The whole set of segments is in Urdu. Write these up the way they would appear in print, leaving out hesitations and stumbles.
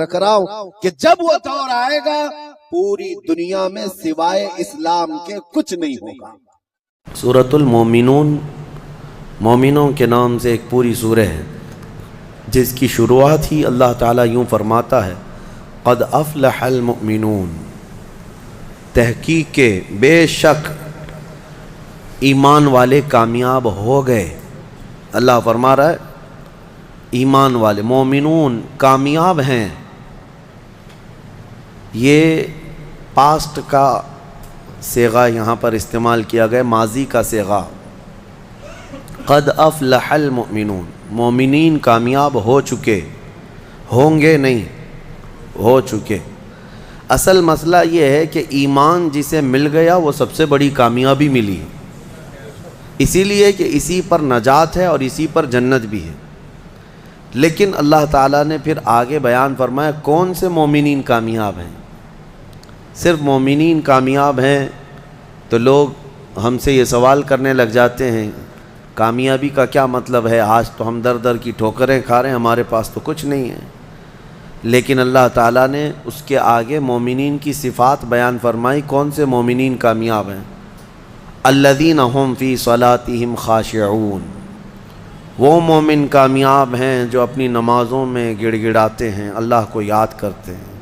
رکھ رہا ہوں کہ جب وہ دور آئے گا پوری دنیا میں سوائے اسلام کے کچھ نہیں ہوگا۔ سورۃ المومنون مومنوں کے نام سے ایک پوری سورہ ہے، جس کی شروعات ہی اللہ تعالیٰ یوں فرماتا ہے قد افلح المؤمنون، تحقیق کے بے شک ایمان والے کامیاب ہو گئے۔ اللہ فرما رہا ہے ایمان والے مومنون کامیاب ہیں۔ یہ پاسٹ کا صیغہ یہاں پر استعمال کیا گیا، ماضی کا صیغہ۔ قد افلح المؤمنون، مومنین کامیاب ہو چکے، ہوں گے نہیں، ہو چکے۔ اصل مسئلہ یہ ہے کہ ایمان جسے مل گیا وہ سب سے بڑی کامیابی ملی، اسی لیے کہ اسی پر نجات ہے اور اسی پر جنت بھی ہے۔ لیکن اللہ تعالیٰ نے پھر آگے بیان فرمایا کون سے مومنین کامیاب ہیں۔ صرف مومنین کامیاب ہیں تو لوگ ہم سے یہ سوال کرنے لگ جاتے ہیں کامیابی کا کیا مطلب ہے، آج تو ہم در در کی ٹھوکریں کھا رہے ہیں، ہمارے پاس تو کچھ نہیں ہے۔ لیکن اللہ تعالیٰ نے اس کے آگے مومنین کی صفات بیان فرمائی، کون سے مومنین کامیاب ہیں۔ الذین هم فی صلاتہم خاشعون، وہ مومن کامیاب ہیں جو اپنی نمازوں میں گڑ گڑاتے ہیں، اللہ کو یاد کرتے ہیں،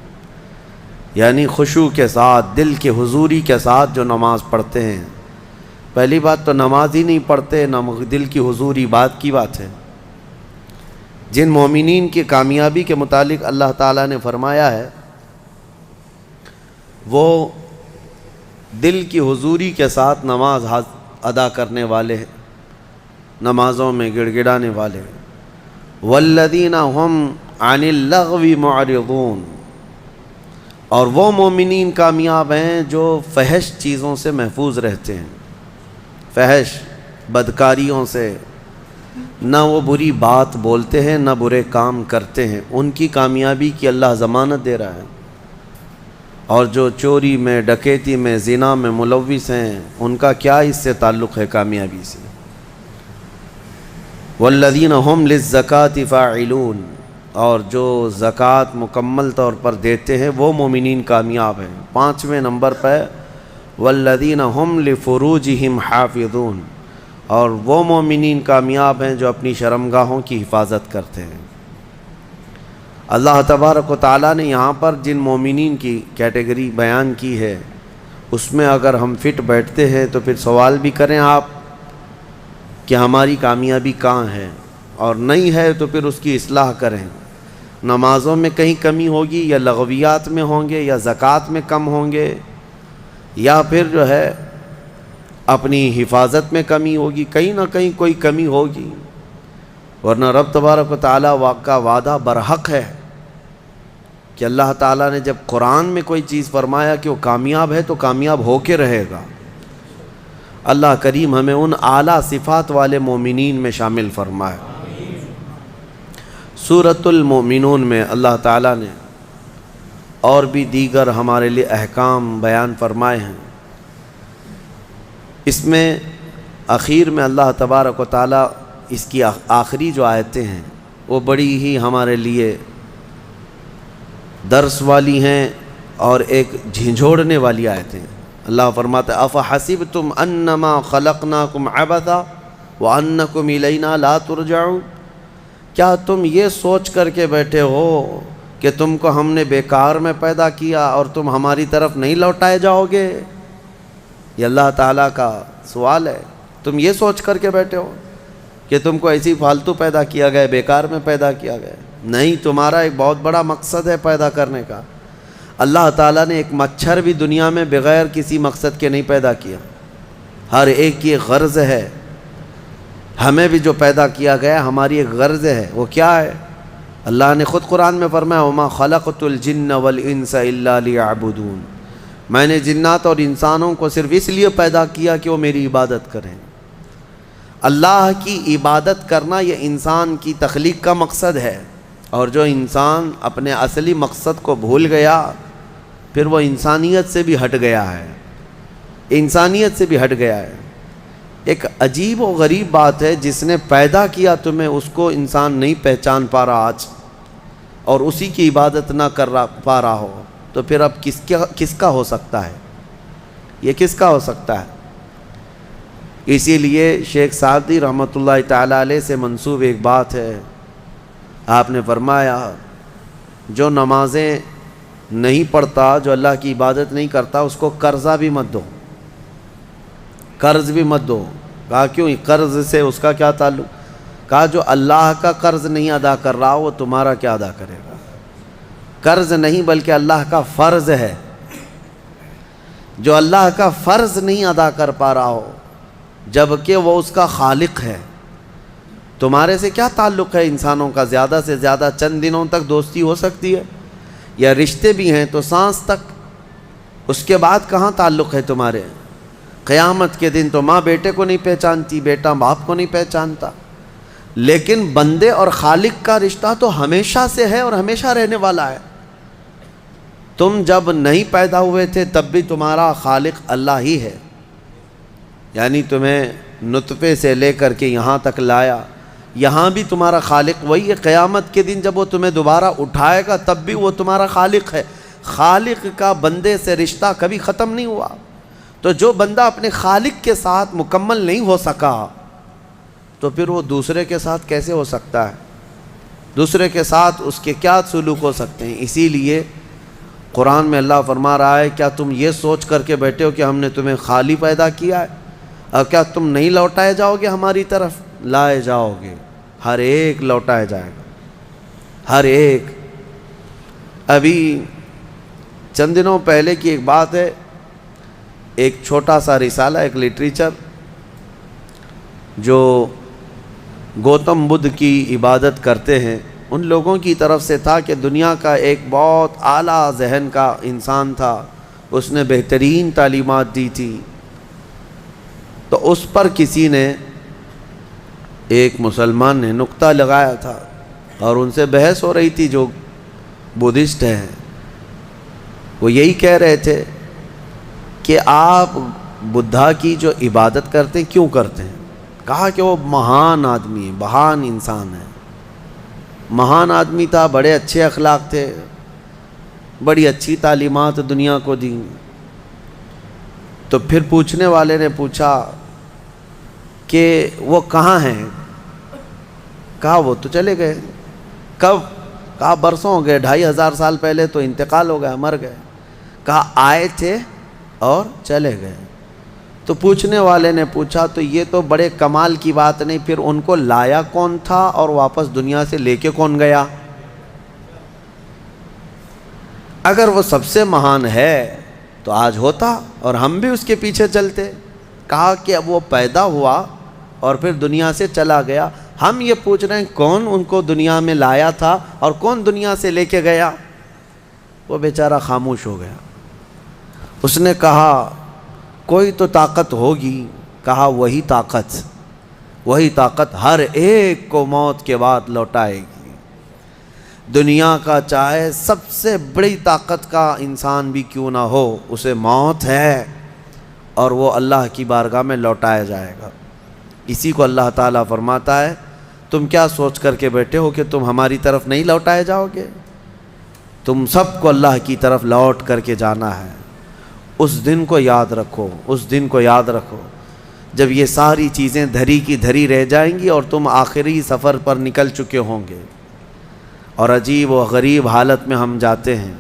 یعنی خشوع کے ساتھ، دل کے حضوری کے ساتھ جو نماز پڑھتے ہیں۔ پہلی بات تو نماز ہی نہیں پڑھتے، دل کی حضوری بات کی بات ہے۔ جن مومنین کی کامیابی کے متعلق اللہ تعالیٰ نے فرمایا ہے وہ دل کی حضوری کے ساتھ نماز ادا کرنے والے ہیں، نمازوں میں گڑ گڑانے والے ہیں۔ والذین هم عن اللغو معرضون، اور وہ مومنین کامیاب ہیں جو فحش چیزوں سے محفوظ رہتے ہیں، فحش بدکاریوں سے، نہ وہ بری بات بولتے ہیں نہ برے کام کرتے ہیں، ان کی کامیابی کی اللہ ضمانت دے رہا ہے۔ اور جو چوری میں، ڈکیتی میں، زنا میں ملوث ہیں، ان کا کیا اس سے تعلق ہے کامیابی سے۔ والذین هم للزکاة فاعلون، اور جو زکوٰۃ مکمل طور پر دیتے ہیں وہ مومنین کامیاب ہیں۔ 5ویں نمبر پہ والذین هم لفروجہم حافظون، اور وہ مومنین کامیاب ہیں جو اپنی شرمگاہوں کی حفاظت کرتے ہیں۔ اللہ تبارک و تعالیٰ نے یہاں پر جن مومنین کی کیٹیگری بیان کی ہے اس میں اگر ہم فٹ بیٹھتے ہیں تو پھر سوال بھی کریں آپ کہ ہماری کامیابی کہاں ہے، اور نہیں ہے تو پھر اس کی اصلاح کریں۔ نمازوں میں کہیں کمی ہوگی، یا لغویات میں ہوں گے، یا زکوٰۃ میں کم ہوں گے، یا پھر جو ہے اپنی حفاظت میں کمی ہوگی، کہیں نہ کہیں کوئی کمی ہوگی، ورنہ رب تبارک و تعالیٰ کا وعدہ برحق ہے کہ اللہ تعالیٰ نے جب قرآن میں کوئی چیز فرمایا کہ وہ کامیاب ہے تو کامیاب ہو کے رہے گا۔ اللہ کریم ہمیں ان اعلیٰ صفات والے مومنین میں شامل فرمائے۔ سورۃ المومنون میں اللہ تعالیٰ نے اور بھی دیگر ہمارے لیے احکام بیان فرمائے ہیں۔ اس میں اخیر میں اللہ تبارک و تعالیٰ اس کی آخری جو آیتیں ہیں وہ بڑی ہی ہمارے لیے درس والی ہیں اور ایک جھنجھوڑنے والی آیتیں ہیں۔ اللہ فرماتا ہے افحسبتم انما خلقناکم عبثا وانکم الینا لا ترجعون، کیا تم یہ سوچ کر کے بیٹھے ہو کہ تم کو ہم نے بیکار میں پیدا کیا اور تم ہماری طرف نہیں لوٹائے جاؤ گے؟ یہ اللہ تعالیٰ کا سوال ہے۔ تم یہ سوچ کر کے بیٹھے ہو کہ تم کو ایسی فالتو پیدا کیا گیا، بیکار میں پیدا کیا گیا؟ نہیں، تمہارا ایک بہت بڑا مقصد ہے پیدا کرنے کا۔ اللہ تعالیٰ نے ایک مچھر بھی دنیا میں بغیر کسی مقصد کے نہیں پیدا کیا، ہر ایک کی ایک غرض ہے۔ ہمیں بھی جو پیدا کیا گیا ہماری ایک غرض ہے، وہ کیا ہے؟ اللہ نے خود قرآن میں فرمایا وَمَا خَلَقْتُ الْجِنَّ وَالْإِنسَ إِلَّا لِيَعْبُدُونَ، میں نے جنات اور انسانوں کو صرف اس لیے پیدا کیا کہ وہ میری عبادت کریں۔ اللہ کی عبادت کرنا یہ انسان کی تخلیق کا مقصد ہے، اور جو انسان اپنے اصلی مقصد کو بھول گیا پھر وہ انسانیت سے بھی ہٹ گیا ہے، انسانیت سے بھی ہٹ گیا ہے۔ ایک عجیب و غریب بات ہے، جس نے پیدا کیا تمہیں اس کو انسان نہیں پہچان پا رہا آج۔ اور اسی کی عبادت نہ کر پا رہا ہو تو پھر اب کس کا ہو سکتا ہے؟ یہ کس کا ہو سکتا ہے؟ اسی لیے شیخ سعدی رحمۃ اللہ تعالیٰ علیہ سے منسوب ایک بات ہے، آپ نے فرمایا جو نمازیں نہیں پڑھتا، جو اللہ کی عبادت نہیں کرتا، اس کو قرضہ بھی مت دو، قرض بھی مت دو۔ کہا کیوں؟ قرض سے اس کا کیا تعلق؟ کہا جو اللہ کا قرض نہیں ادا کر رہا وہ تمہارا کیا ادا کرے گا؟ قرض نہیں بلکہ اللہ کا فرض ہے، جو اللہ کا فرض نہیں ادا کر پا رہا ہو جبکہ وہ اس کا خالق ہے۔ تمہارے سے کیا تعلق ہے انسانوں کا؟ زیادہ سے زیادہ چند دنوں تک دوستی ہو سکتی ہے، یا رشتے بھی ہیں تو سانس تک، اس کے بعد کہاں تعلق ہے تمہارے؟ قیامت کے دن تو ماں بیٹے کو نہیں پہچانتی، بیٹا باپ کو نہیں پہچانتا، لیکن بندے اور خالق کا رشتہ تو ہمیشہ سے ہے اور ہمیشہ رہنے والا ہے۔ تم جب نہیں پیدا ہوئے تھے تب بھی تمہارا خالق اللہ ہی ہے، یعنی تمہیں نطفے سے لے کر کے یہاں تک لایا، یہاں بھی تمہارا خالق وہی ہے۔ قیامت کے دن جب وہ تمہیں دوبارہ اٹھائے گا تب بھی وہ تمہارا خالق ہے۔ خالق کا بندے سے رشتہ کبھی ختم نہیں ہوا۔ تو جو بندہ اپنے خالق کے ساتھ مکمل نہیں ہو سکا تو پھر وہ دوسرے کے ساتھ کیسے ہو سکتا ہے؟ دوسرے کے ساتھ اس کے کیا سلوک ہو سکتے ہیں؟ اسی لیے قرآن میں اللہ فرما رہا ہے کیا تم یہ سوچ کر کے بیٹھے ہو کہ ہم نے تمہیں خالی پیدا کیا ہے اور کیا تم نہیں لوٹائے جاؤ گے ہماری طرف؟ لائے جاؤ گے، ہر ایک لوٹایا جائے گا، ہر ایک۔ ابھی چند دنوں پہلے کی ایک بات ہے، ایک چھوٹا سا رسالہ، ایک لٹریچر جو گوتم بدھ کی عبادت کرتے ہیں ان لوگوں کی طرف سے تھا کہ دنیا کا ایک بہت اعلیٰ ذہن کا انسان تھا، اس نے بہترین تعلیمات دی تھی، تو اس پر کسی نے، ایک مسلمان نے نقطہ لگایا تھا اور ان سے بحث ہو رہی تھی جو بدھسٹ ہیں۔ وہ یہی کہہ رہے تھے کہ آپ بدھا کی جو عبادت کرتے ہیں کیوں کرتے ہیں؟ کہا کہ وہ مہان آدمی ہے، مہان انسان ہے، مہان آدمی تھا، بڑے اچھے اخلاق تھے، بڑی اچھی تعلیمات دنیا کو دیں۔ تو پھر پوچھنے والے نے پوچھا کہ وہ کہاں ہیں؟ کہا وہ تو چلے گئے۔ کب؟ کہا برسوں ہو گئے، 2500 سال پہلے تو انتقال ہو گیا، مر گئے۔ کہا آئے تھے اور چلے گئے۔ تو پوچھنے والے نے پوچھا تو یہ تو بڑے کمال کی بات نہیں، پھر ان کو لایا کون تھا اور واپس دنیا سے لے کے کون گیا؟ اگر وہ سب سے مہان ہے تو آج ہوتا اور ہم بھی اس کے پیچھے چلتے۔ کہا کہ اب وہ پیدا ہوا اور پھر دنیا سے چلا گیا، ہم یہ پوچھ رہے ہیں کون ان کو دنیا میں لایا تھا اور کون دنیا سے لے کے گیا؟ وہ بیچارہ خاموش ہو گیا۔ اس نے کہا کوئی تو طاقت ہوگی۔ کہا وہی طاقت ہر ایک کو موت کے بعد لوٹائے گی۔ دنیا کا چاہے سب سے بڑی طاقت کا انسان بھی کیوں نہ ہو، اسے موت ہے اور وہ اللہ کی بارگاہ میں لوٹایا جائے گا۔ اسی کو اللہ تعالیٰ فرماتا ہے تم کیا سوچ کر کے بیٹھے ہو کہ تم ہماری طرف نہیں لوٹائے جاؤ گے؟ تم سب کو اللہ کی طرف لوٹ کر کے جانا ہے۔ اس دن کو یاد رکھو، اس دن کو یاد رکھو جب یہ ساری چیزیں دھری کی دھری رہ جائیں گی اور تم آخری سفر پر نکل چکے ہوں گے۔ اور عجیب و غریب حالت میں ہم جاتے ہیں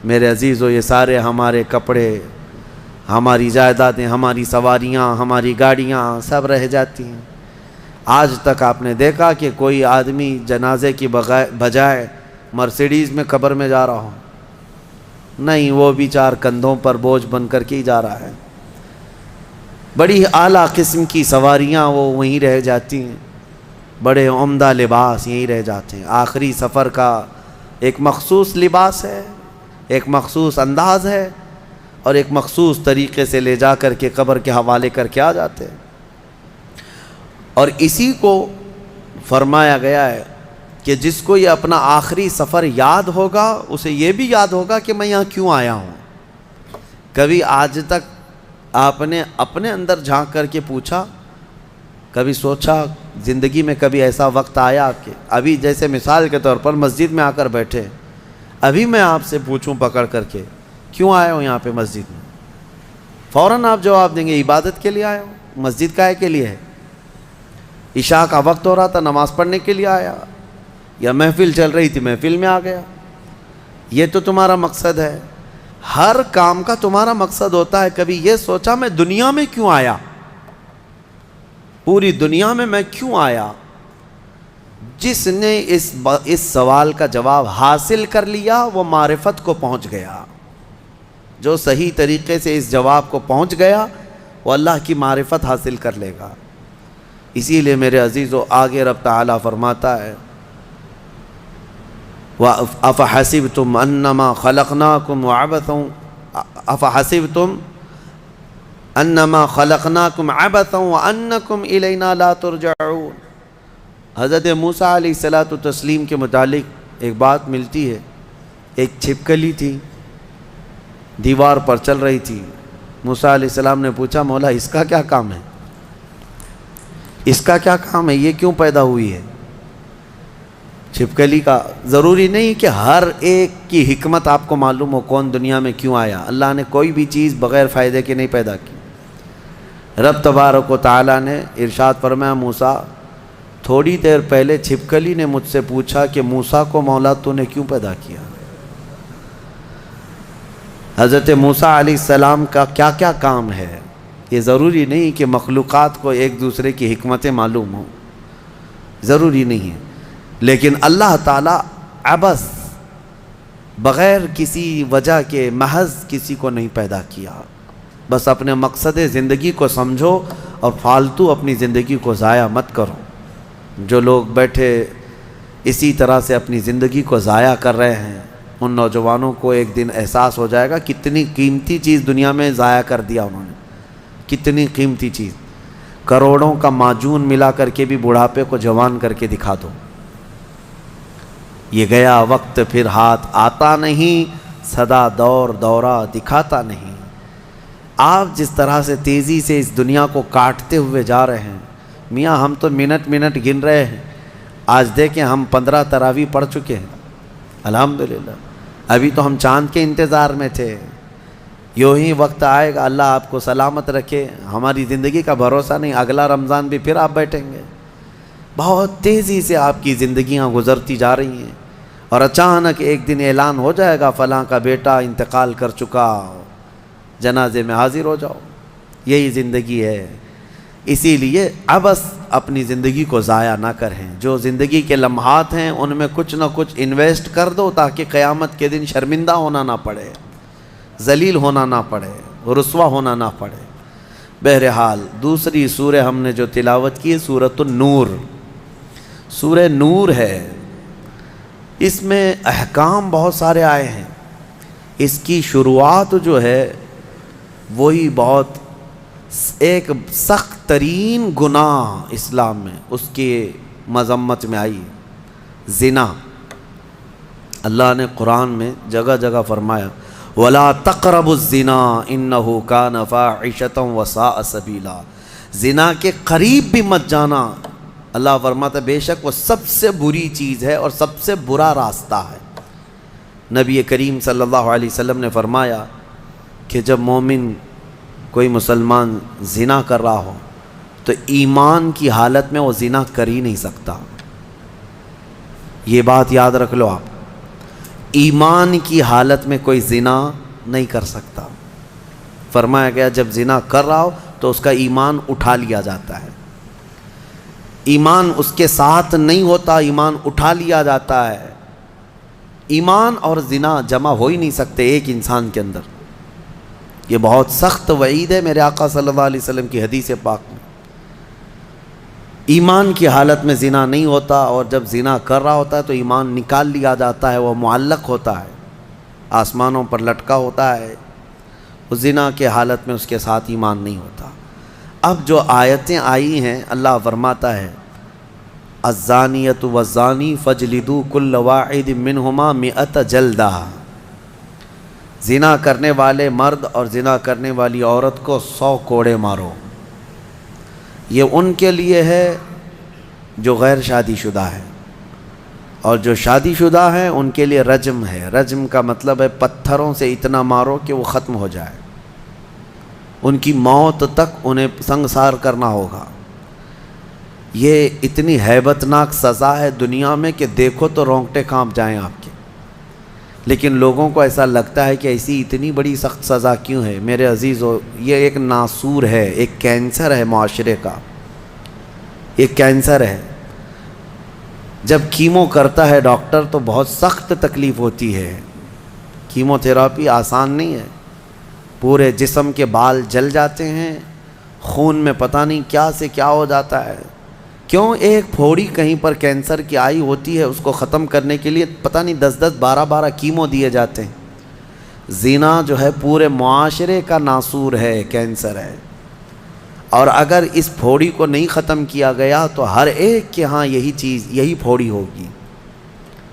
میرے عزیزو، یہ سارے ہمارے کپڑے، ہماری جائیدادیں، ہماری سواریاں، ہماری گاڑیاں سب رہ جاتی ہیں۔ آج تک آپ نے دیکھا کہ کوئی آدمی جنازے کی بجائے مرسیڈیز میں قبر میں جا رہا ہو؟ نہیں، وہ بھی 4 کندھوں پر بوجھ بن کر کے ہی جا رہا ہے۔ بڑی اعلیٰ قسم کی سواریاں وہ وہیں رہ جاتی ہیں، بڑے عمدہ لباس یہیں رہ جاتے ہیں۔ آخری سفر کا ایک مخصوص لباس ہے، ایک مخصوص انداز ہے اور ایک مخصوص طریقے سے لے جا کر کے قبر کے حوالے کر کے آ جاتے ہیں۔ اور اسی کو فرمایا گیا ہے کہ جس کو یہ اپنا آخری سفر یاد ہوگا اسے یہ بھی یاد ہوگا کہ میں یہاں کیوں آیا ہوں۔ کبھی آج تک آپ نے اپنے اندر جھانک کر کے پوچھا کبھی سوچا زندگی میں کبھی ایسا وقت آیا کہ ابھی جیسے مثال کے طور پر مسجد میں آ کر بیٹھے، ابھی میں آپ سے پوچھوں پکڑ کر کے کیوں آئے ہو یہاں پہ مسجد میں، فوراً آپ جواب دیں گے عبادت کے لیے آئے ہو۔ مسجد کائے کے لیے ہے؟ عشاء کا وقت ہو رہا تھا، نماز پڑھنے کے لیے آیا، یا محفل چل رہی تھی محفل میں آ گیا۔ یہ تو تمہارا مقصد ہے، ہر کام کا تمہارا مقصد ہوتا ہے۔ کبھی یہ سوچا میں دنیا میں کیوں آیا، پوری دنیا میں کیوں آیا؟ جس نے اس سوال کا جواب حاصل کر لیا وہ معرفت کو پہنچ گیا۔ جو صحیح طریقے سے اس جواب کو پہنچ گیا وہ اللہ کی معرفت حاصل کر لے گا۔ اسی لیے میرے عزیزو آگے رب تعالیٰ فرماتا ہے أَفَحَسِبْتُمْ أَنَّمَا خَلَقْنَاكُمْ عَبَثًا أَفَحَسِبْتُمْ أَنَّمَا خَلَقْنَاكُمْ عَبَثًا وَأَنَّكُمْ إِلَيْنَا لَا تُرْجَعُونَ۔ حضرت موسیٰ علیہ الصلوۃ والتسلیم کے متعلق ایک بات ملتی ہے۔ ایک چھپکلی تھی، دیوار پر چل رہی تھی۔ موسیٰ علیہ السلام نے پوچھا مولا اس کا کیا کام ہے، اس کا کیا کام ہے، یہ کیوں پیدا ہوئی ہے؟ چھپکلی کا ضروری نہیں کہ ہر ایک کی حکمت آپ کو معلوم ہو کون دنیا میں کیوں آیا۔ اللہ نے کوئی بھی چیز بغیر فائدے کے نہیں پیدا کی۔ رب تبارک و تعالیٰ نے ارشاد فرمایا موسیٰ تھوڑی دیر پہلے چھپکلی نے مجھ سے پوچھا کہ موسیٰ کو مولا تو نے کیوں پیدا کیا؟ حضرت موسیٰ علیہ السلام کا کیا کیا کام ہے؟ یہ ضروری نہیں کہ مخلوقات کو ایک دوسرے کی حکمتیں معلوم ہوں، ضروری نہیں ہے، لیکن اللہ تعالیٰ عبث بغیر کسی وجہ کے محض کسی کو نہیں پیدا کیا۔ بس اپنے مقصد زندگی کو سمجھو اور فالتو اپنی زندگی کو ضائع مت کرو۔ جو لوگ بیٹھے اسی طرح سے اپنی زندگی کو ضائع کر رہے ہیں ان نوجوانوں کو ایک دن احساس ہو جائے گا کتنی قیمتی چیز دنیا میں ضائع کر دیا انہوں نے، کتنی قیمتی چیز۔ کروڑوں کا معجون ملا کر کے بھی بڑھاپے کو جوان کر کے دکھا دو۔ یہ گیا وقت پھر ہاتھ آتا نہیں، سدا دور دورہ دکھاتا نہیں۔ آپ جس طرح سے تیزی سے اس دنیا کو کاٹتے ہوئے جا رہے ہیں، میاں ہم تو منٹ گن رہے ہیں۔ آج دیکھیں ہم 15 تراویح پڑھ چکے ہیں الحمدللہ، ابھی تو ہم چاند کے انتظار میں تھے۔ یوں ہی وقت آئے گا، اللہ آپ کو سلامت رکھے، ہماری زندگی کا بھروسہ نہیں، اگلا رمضان بھی پھر آپ بیٹھیں گے۔ بہت تیزی سے آپ کی زندگیاں گزرتی جا رہی ہیں، اور اچانک ایک دن اعلان ہو جائے گا فلاں کا بیٹا انتقال کر چکا، جنازے میں حاضر ہو جاؤ۔ یہی زندگی ہے۔ اسی لیے عبث اپنی زندگی کو ضائع نہ کریں۔ جو زندگی کے لمحات ہیں ان میں کچھ نہ کچھ انویسٹ کر دو تاکہ قیامت کے دن شرمندہ ہونا نہ پڑے، ذلیل ہونا نہ پڑے، رسوا ہونا نہ پڑے۔ بہرحال دوسری سورہ ہم نے جو تلاوت کی ہے سورۃ النور، سورہ نور ہے۔ اس میں احکام بہت سارے آئے ہیں۔ اس کی شروعات جو ہے وہی بہت ایک سخت ترین گناہ اسلام میں اس کی مذمت میں آئی، زنا۔ اللہ نے قرآن میں جگہ جگہ فرمایا وَلَا تَقْرَبُوا الزِّنَا إِنَّهُ كَانَ فَاحِشَةً وَسَاءَ سَبِيلًا، زنا کے قریب بھی مت جانا۔ اللہ فرماتا ہے بے شک وہ سب سے بری چیز ہے اور سب سے برا راستہ ہے۔ نبی کریم صلی اللہ علیہ وسلم نے فرمایا کہ جب مومن کوئی مسلمان زنا کر رہا ہو تو ایمان کی حالت میں وہ زنا کر ہی نہیں سکتا۔ یہ بات یاد رکھ لو آپ، ایمان کی حالت میں کوئی زنا نہیں کر سکتا۔ فرمایا گیا جب زنا کر رہا ہو تو اس کا ایمان اٹھا لیا جاتا ہے، ایمان اس کے ساتھ نہیں ہوتا، ایمان اٹھا لیا جاتا ہے۔ ایمان اور زنا جمع ہو ہی نہیں سکتے ایک انسان کے اندر۔ یہ بہت سخت وعید ہے میرے آقا صلی اللہ علیہ وسلم کی حدیث پاک میں۔ ایمان کی حالت میں زنا نہیں ہوتا، اور جب زنا کر رہا ہوتا ہے تو ایمان نکال لیا جاتا ہے، وہ معلق ہوتا ہے، آسمانوں پر لٹکا ہوتا ہے۔ اس زنا کے حالت میں اس کے ساتھ ایمان نہیں ہوتا۔ اب جو آیتیں آئی ہیں اللہ فرماتا ہے الزانیۃ والزانی فاجلدوا کل واحد منہما 100 جلدہ، زنا کرنے والے مرد اور زنا کرنے والی عورت کو 100 کوڑے مارو۔ یہ ان کے لیے ہے جو غیر شادی شدہ ہے، اور جو شادی شدہ ہیں ان کے لیے رجم ہے۔ رجم کا مطلب ہے پتھروں سے اتنا مارو کہ وہ ختم ہو جائے، ان کی موت تک انہیں سنگسار کرنا ہوگا۔ یہ اتنی ہیبت ناک سزا ہے دنیا میں کہ دیکھو تو رونگٹے کانپ جائیں آپ کے، لیکن لوگوں کو ایسا لگتا ہے کہ ایسی اتنی بڑی سخت سزا کیوں ہے؟ میرے عزیزو، یہ ایک ناسور ہے، ایک کینسر ہے معاشرے کا، ایک کینسر ہے۔ جب کیمو کرتا ہے ڈاکٹر تو بہت سخت تکلیف ہوتی ہے، کیمو تھراپی آسان نہیں ہے، پورے جسم کے بال جل جاتے ہیں، خون میں پتہ نہیں کیا سے کیا ہو جاتا ہے۔ کیوں؟ ایک پھوڑی کہیں پر کینسر کی آئی ہوتی ہے، اس کو ختم کرنے کے لیے پتہ نہیں 10 12 کیمو دیے جاتے ہیں۔ زنا جو ہے پورے معاشرے کا ناسور ہے، کینسر ہے، اور اگر اس پھوڑی کو نہیں ختم کیا گیا تو ہر ایک کے ہاں یہی چیز، یہی پھوڑی ہوگی،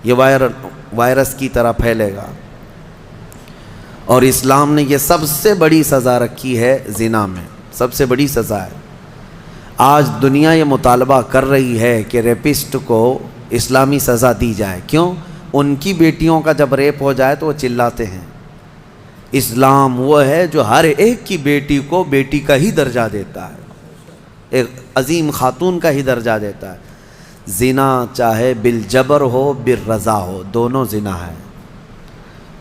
یہ وائرس کی طرح پھیلے گا۔ اور اسلام نے یہ سب سے بڑی سزا رکھی ہے زنا میں، سب سے بڑی سزا ہے۔ آج دنیا یہ مطالبہ کر رہی ہے کہ ریپسٹ کو اسلامی سزا دی جائے۔ کیوں؟ ان کی بیٹیوں کا جب ریپ ہو جائے تو وہ چلاتے ہیں۔ اسلام وہ ہے جو ہر ایک کی بیٹی کو بیٹی کا ہی درجہ دیتا ہے، ایک عظیم خاتون کا ہی درجہ دیتا ہے۔ زنا چاہے بالجبر ہو بالرضا ہو، دونوں زنا ہے،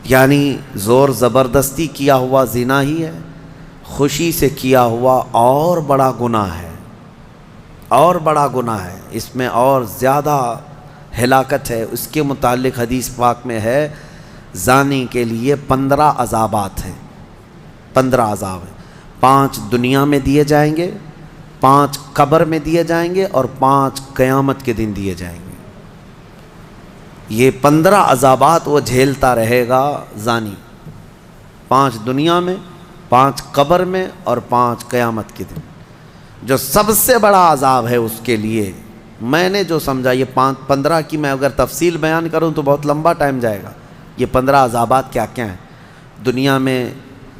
یعنی زور زبردستی کیا ہوا زنا ہی ہے، خوشی سے کیا ہوا اور بڑا گناہ ہے، اور بڑا گناہ ہے، اس میں اور زیادہ ہلاکت ہے۔ اس کے متعلق حدیث پاک میں ہے زانی کے لیے 15 عذابات ہیں، 15 عذاب ہیں، 5 دنیا میں دیے جائیں گے، 5 قبر میں دیے جائیں گے، اور 5 قیامت کے دن دیے جائیں گے۔ یہ 15 عذابات وہ جھیلتا رہے گا زانی، 5 دنیا میں، 5 قبر میں، اور 5 قیامت کے دن۔ جو سب سے بڑا عذاب ہے اس کے لیے، میں نے جو سمجھا، یہ 15 کی میں اگر تفصیل بیان کروں تو بہت لمبا ٹائم جائے گا۔ یہ 15 عذابات کیا کیا ہیں؟ دنیا میں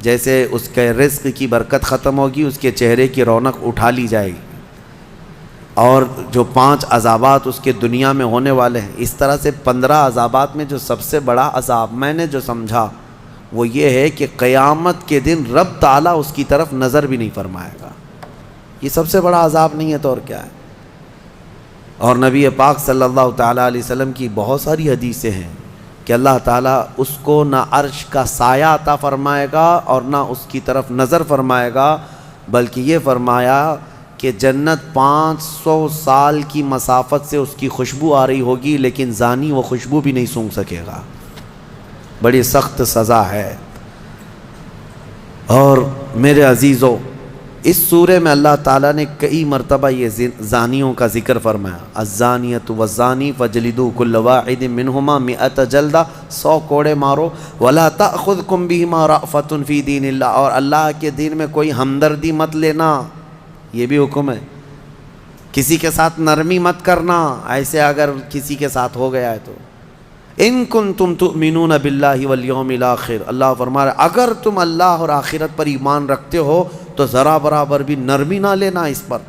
جیسے اس کے رزق کی برکت ختم ہوگی، اس کے چہرے کی رونق اٹھا لی جائے گی، اور جو 5 عذابات اس کے دنیا میں ہونے والے ہیں، اس طرح سے 15 عذابات میں جو سب سے بڑا عذاب میں نے جو سمجھا وہ یہ ہے کہ قیامت کے دن رب تعالیٰ اس کی طرف نظر بھی نہیں فرمائے گا۔ یہ سب سے بڑا عذاب نہیں ہے تو اور کیا ہے؟ اور نبی پاک صلی اللہ تعالیٰ علیہ وسلم کی بہت ساری حدیثیں ہیں کہ اللہ تعالیٰ اس کو نہ عرش کا سایہ عطا فرمائے گا اور نہ اس کی طرف نظر فرمائے گا، بلکہ یہ فرمایا کہ جنت 500 سال کی مسافت سے اس کی خوشبو آ رہی ہوگی، لیکن زانی وہ خوشبو بھی نہیں سونگھ سکے گا۔ بڑی سخت سزا ہے۔ اور میرے عزیزو، اس سورے میں اللہ تعالیٰ نے کئی مرتبہ یہ زانیوں کا ذکر فرمایا، الزانیۃ والزانی فجلدوا کل واحد منہما 100 جلدہ، 100 کوڑے مارو، ولا تأخذکم بہما رأفۃ فی دین اللہ، اور اللہ کے دین میں کوئی ہمدردی مت لینا، یہ بھی حکم ہے۔ کسی کے ساتھ نرمی مت کرنا، ایسے اگر کسی کے ساتھ ہو گیا ہے تو۔ ان کنتم تؤمنون باللہ والیوم الاخر، اللہ فرما رہا ہے اگر تم اللہ اور آخرت پر ایمان رکھتے ہو تو ذرا برابر بھی نرمی نہ لینا اس پر۔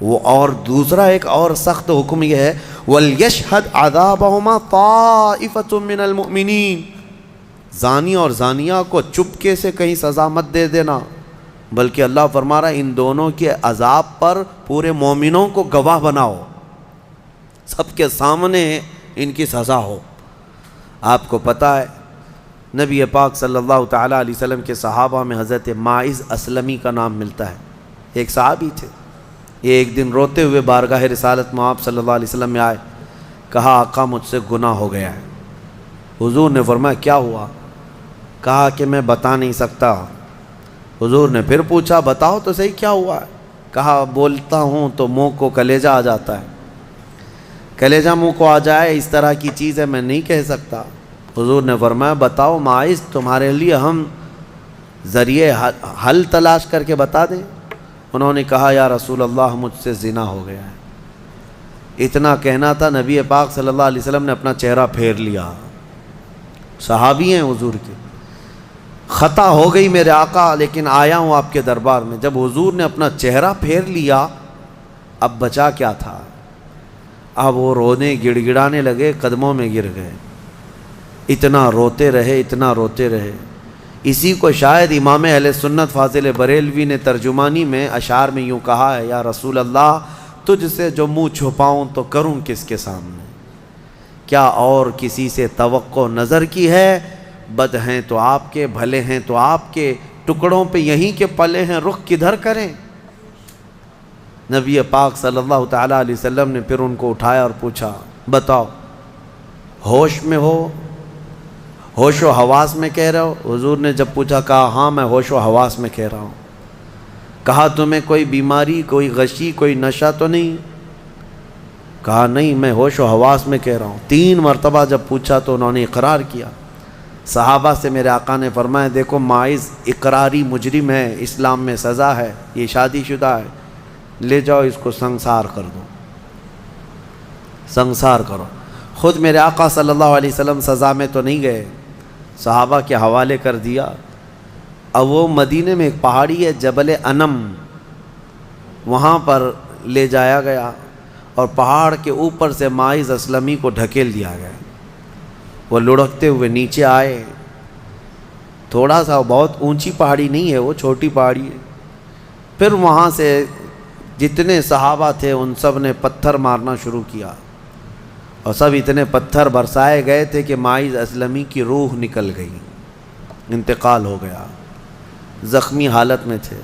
وہ اور دوسرا ایک اور سخت حکم یہ ہے، وَلْيَشْهَدْ عَذَابَهُمَا طَائِفَةٌ مِّنَ الْمُؤْمِنِينَ، زانی اور زانیہ کو چپکے سے کہیں سزا مت دے دینا، بلکہ اللہ فرما رہا ہے ان دونوں کے عذاب پر پورے مومنوں کو گواہ بناؤ، سب کے سامنے ان کی سزا ہو۔ آپ کو پتہ ہے نبی پاک صلی اللہ تعالیٰ علیہ وسلم کے صحابہ میں حضرت ماعز اسلمی کا نام ملتا ہے، ایک صحابی تھے۔ یہ ایک دن روتے ہوئے بارگاہ رسالت میں آپ صلی اللہ علیہ وسلم میں آئے، کہا آقا مجھ سے گناہ ہو گیا ہے۔ حضور نے فرمایا کیا ہوا؟ کہا کہ میں بتا نہیں سکتا۔ حضور نے پھر پوچھا بتاؤ تو صحیح کیا ہوا ہے؟ کہا بولتا ہوں تو منہ کو کلیجہ آ جاتا ہے، کلیجہ منہ کو آ جائے اس طرح کی چیز ہے میں نہیں کہہ سکتا۔ حضور نے فرمایا بتاؤ ماعز تمہارے لیے ہم ذریعے حل تلاش کر کے بتا دیں؟ انہوں نے کہا یا رسول اللہ مجھ سے زنا ہو گیا ہے۔ اتنا کہنا تھا، نبی پاک صلی اللہ علیہ وسلم نے اپنا چہرہ پھیر لیا، صحابی ہیں حضور کے، خطا ہو گئی میرے آقا، لیکن آیا ہوں آپ کے دربار میں۔ جب حضور نے اپنا چہرہ پھیر لیا، اب بچا کیا تھا؟ اب وہ رونے گڑ گڑانے لگے، قدموں میں گر گئے، اتنا روتے رہے، اتنا روتے رہے۔ اسی کو شاید امام اہل سنت فاضل بریلوی نے ترجمانی میں اشعار میں یوں کہا ہے، یا رسول اللہ تجھ سے جو منہ چھپاؤں تو کروں کس کے سامنے، کیا اور کسی سے توقع نظر کی ہے؟ بد ہیں تو آپ کے، بھلے ہیں تو آپ کے، ٹکڑوں پہ یہیں کے پلے ہیں، رخ کدھر کریں؟ نبی پاک صلی اللہ تعالیٰ علیہ وسلم نے پھر ان کو اٹھایا اور پوچھا، بتاؤ ہوش میں ہو، ہوش و حواس میں کہہ رہے ہو؟ حضور نے جب پوچھا، کہا ہاں میں ہوش و حواس میں کہہ رہا ہوں۔ کہا تمہیں کوئی بیماری، کوئی غشی، کوئی نشہ تو نہیں؟ کہا نہیں، میں ہوش و حواس میں کہہ رہا ہوں۔ 3 مرتبہ جب پوچھا تو انہوں نے اقرار کیا۔ صحابہ سے میرے آقا نے فرمایا، دیکھو ماعز اقراری مجرم ہے، اسلام میں سزا ہے، یہ شادی شدہ ہے، لے جاؤ اس کو سنسار کر دو، سنسار کرو۔ خود میرے آقا صلی اللہ علیہ وسلم سزا میں تو نہیں گئے، صحابہ کے حوالے کر دیا۔ اب وہ مدینے میں ایک پہاڑی ہے جبل انم، وہاں پر لے جایا گیا اور پہاڑ کے اوپر سے ماعز اسلمی کو ڈھکیل دیا گیا۔ وہ لڑکتے ہوئے نیچے آئے، تھوڑا سا، بہت اونچی پہاڑی نہیں ہے وہ، چھوٹی پہاڑی ہے۔ پھر وہاں سے جتنے صحابہ تھے ان سب نے پتھر مارنا شروع کیا، اور سب اتنے پتھر برسائے گئے تھے کہ ماعز اسلمی کی روح نکل گئی، انتقال ہو گیا، زخمی حالت میں تھے۔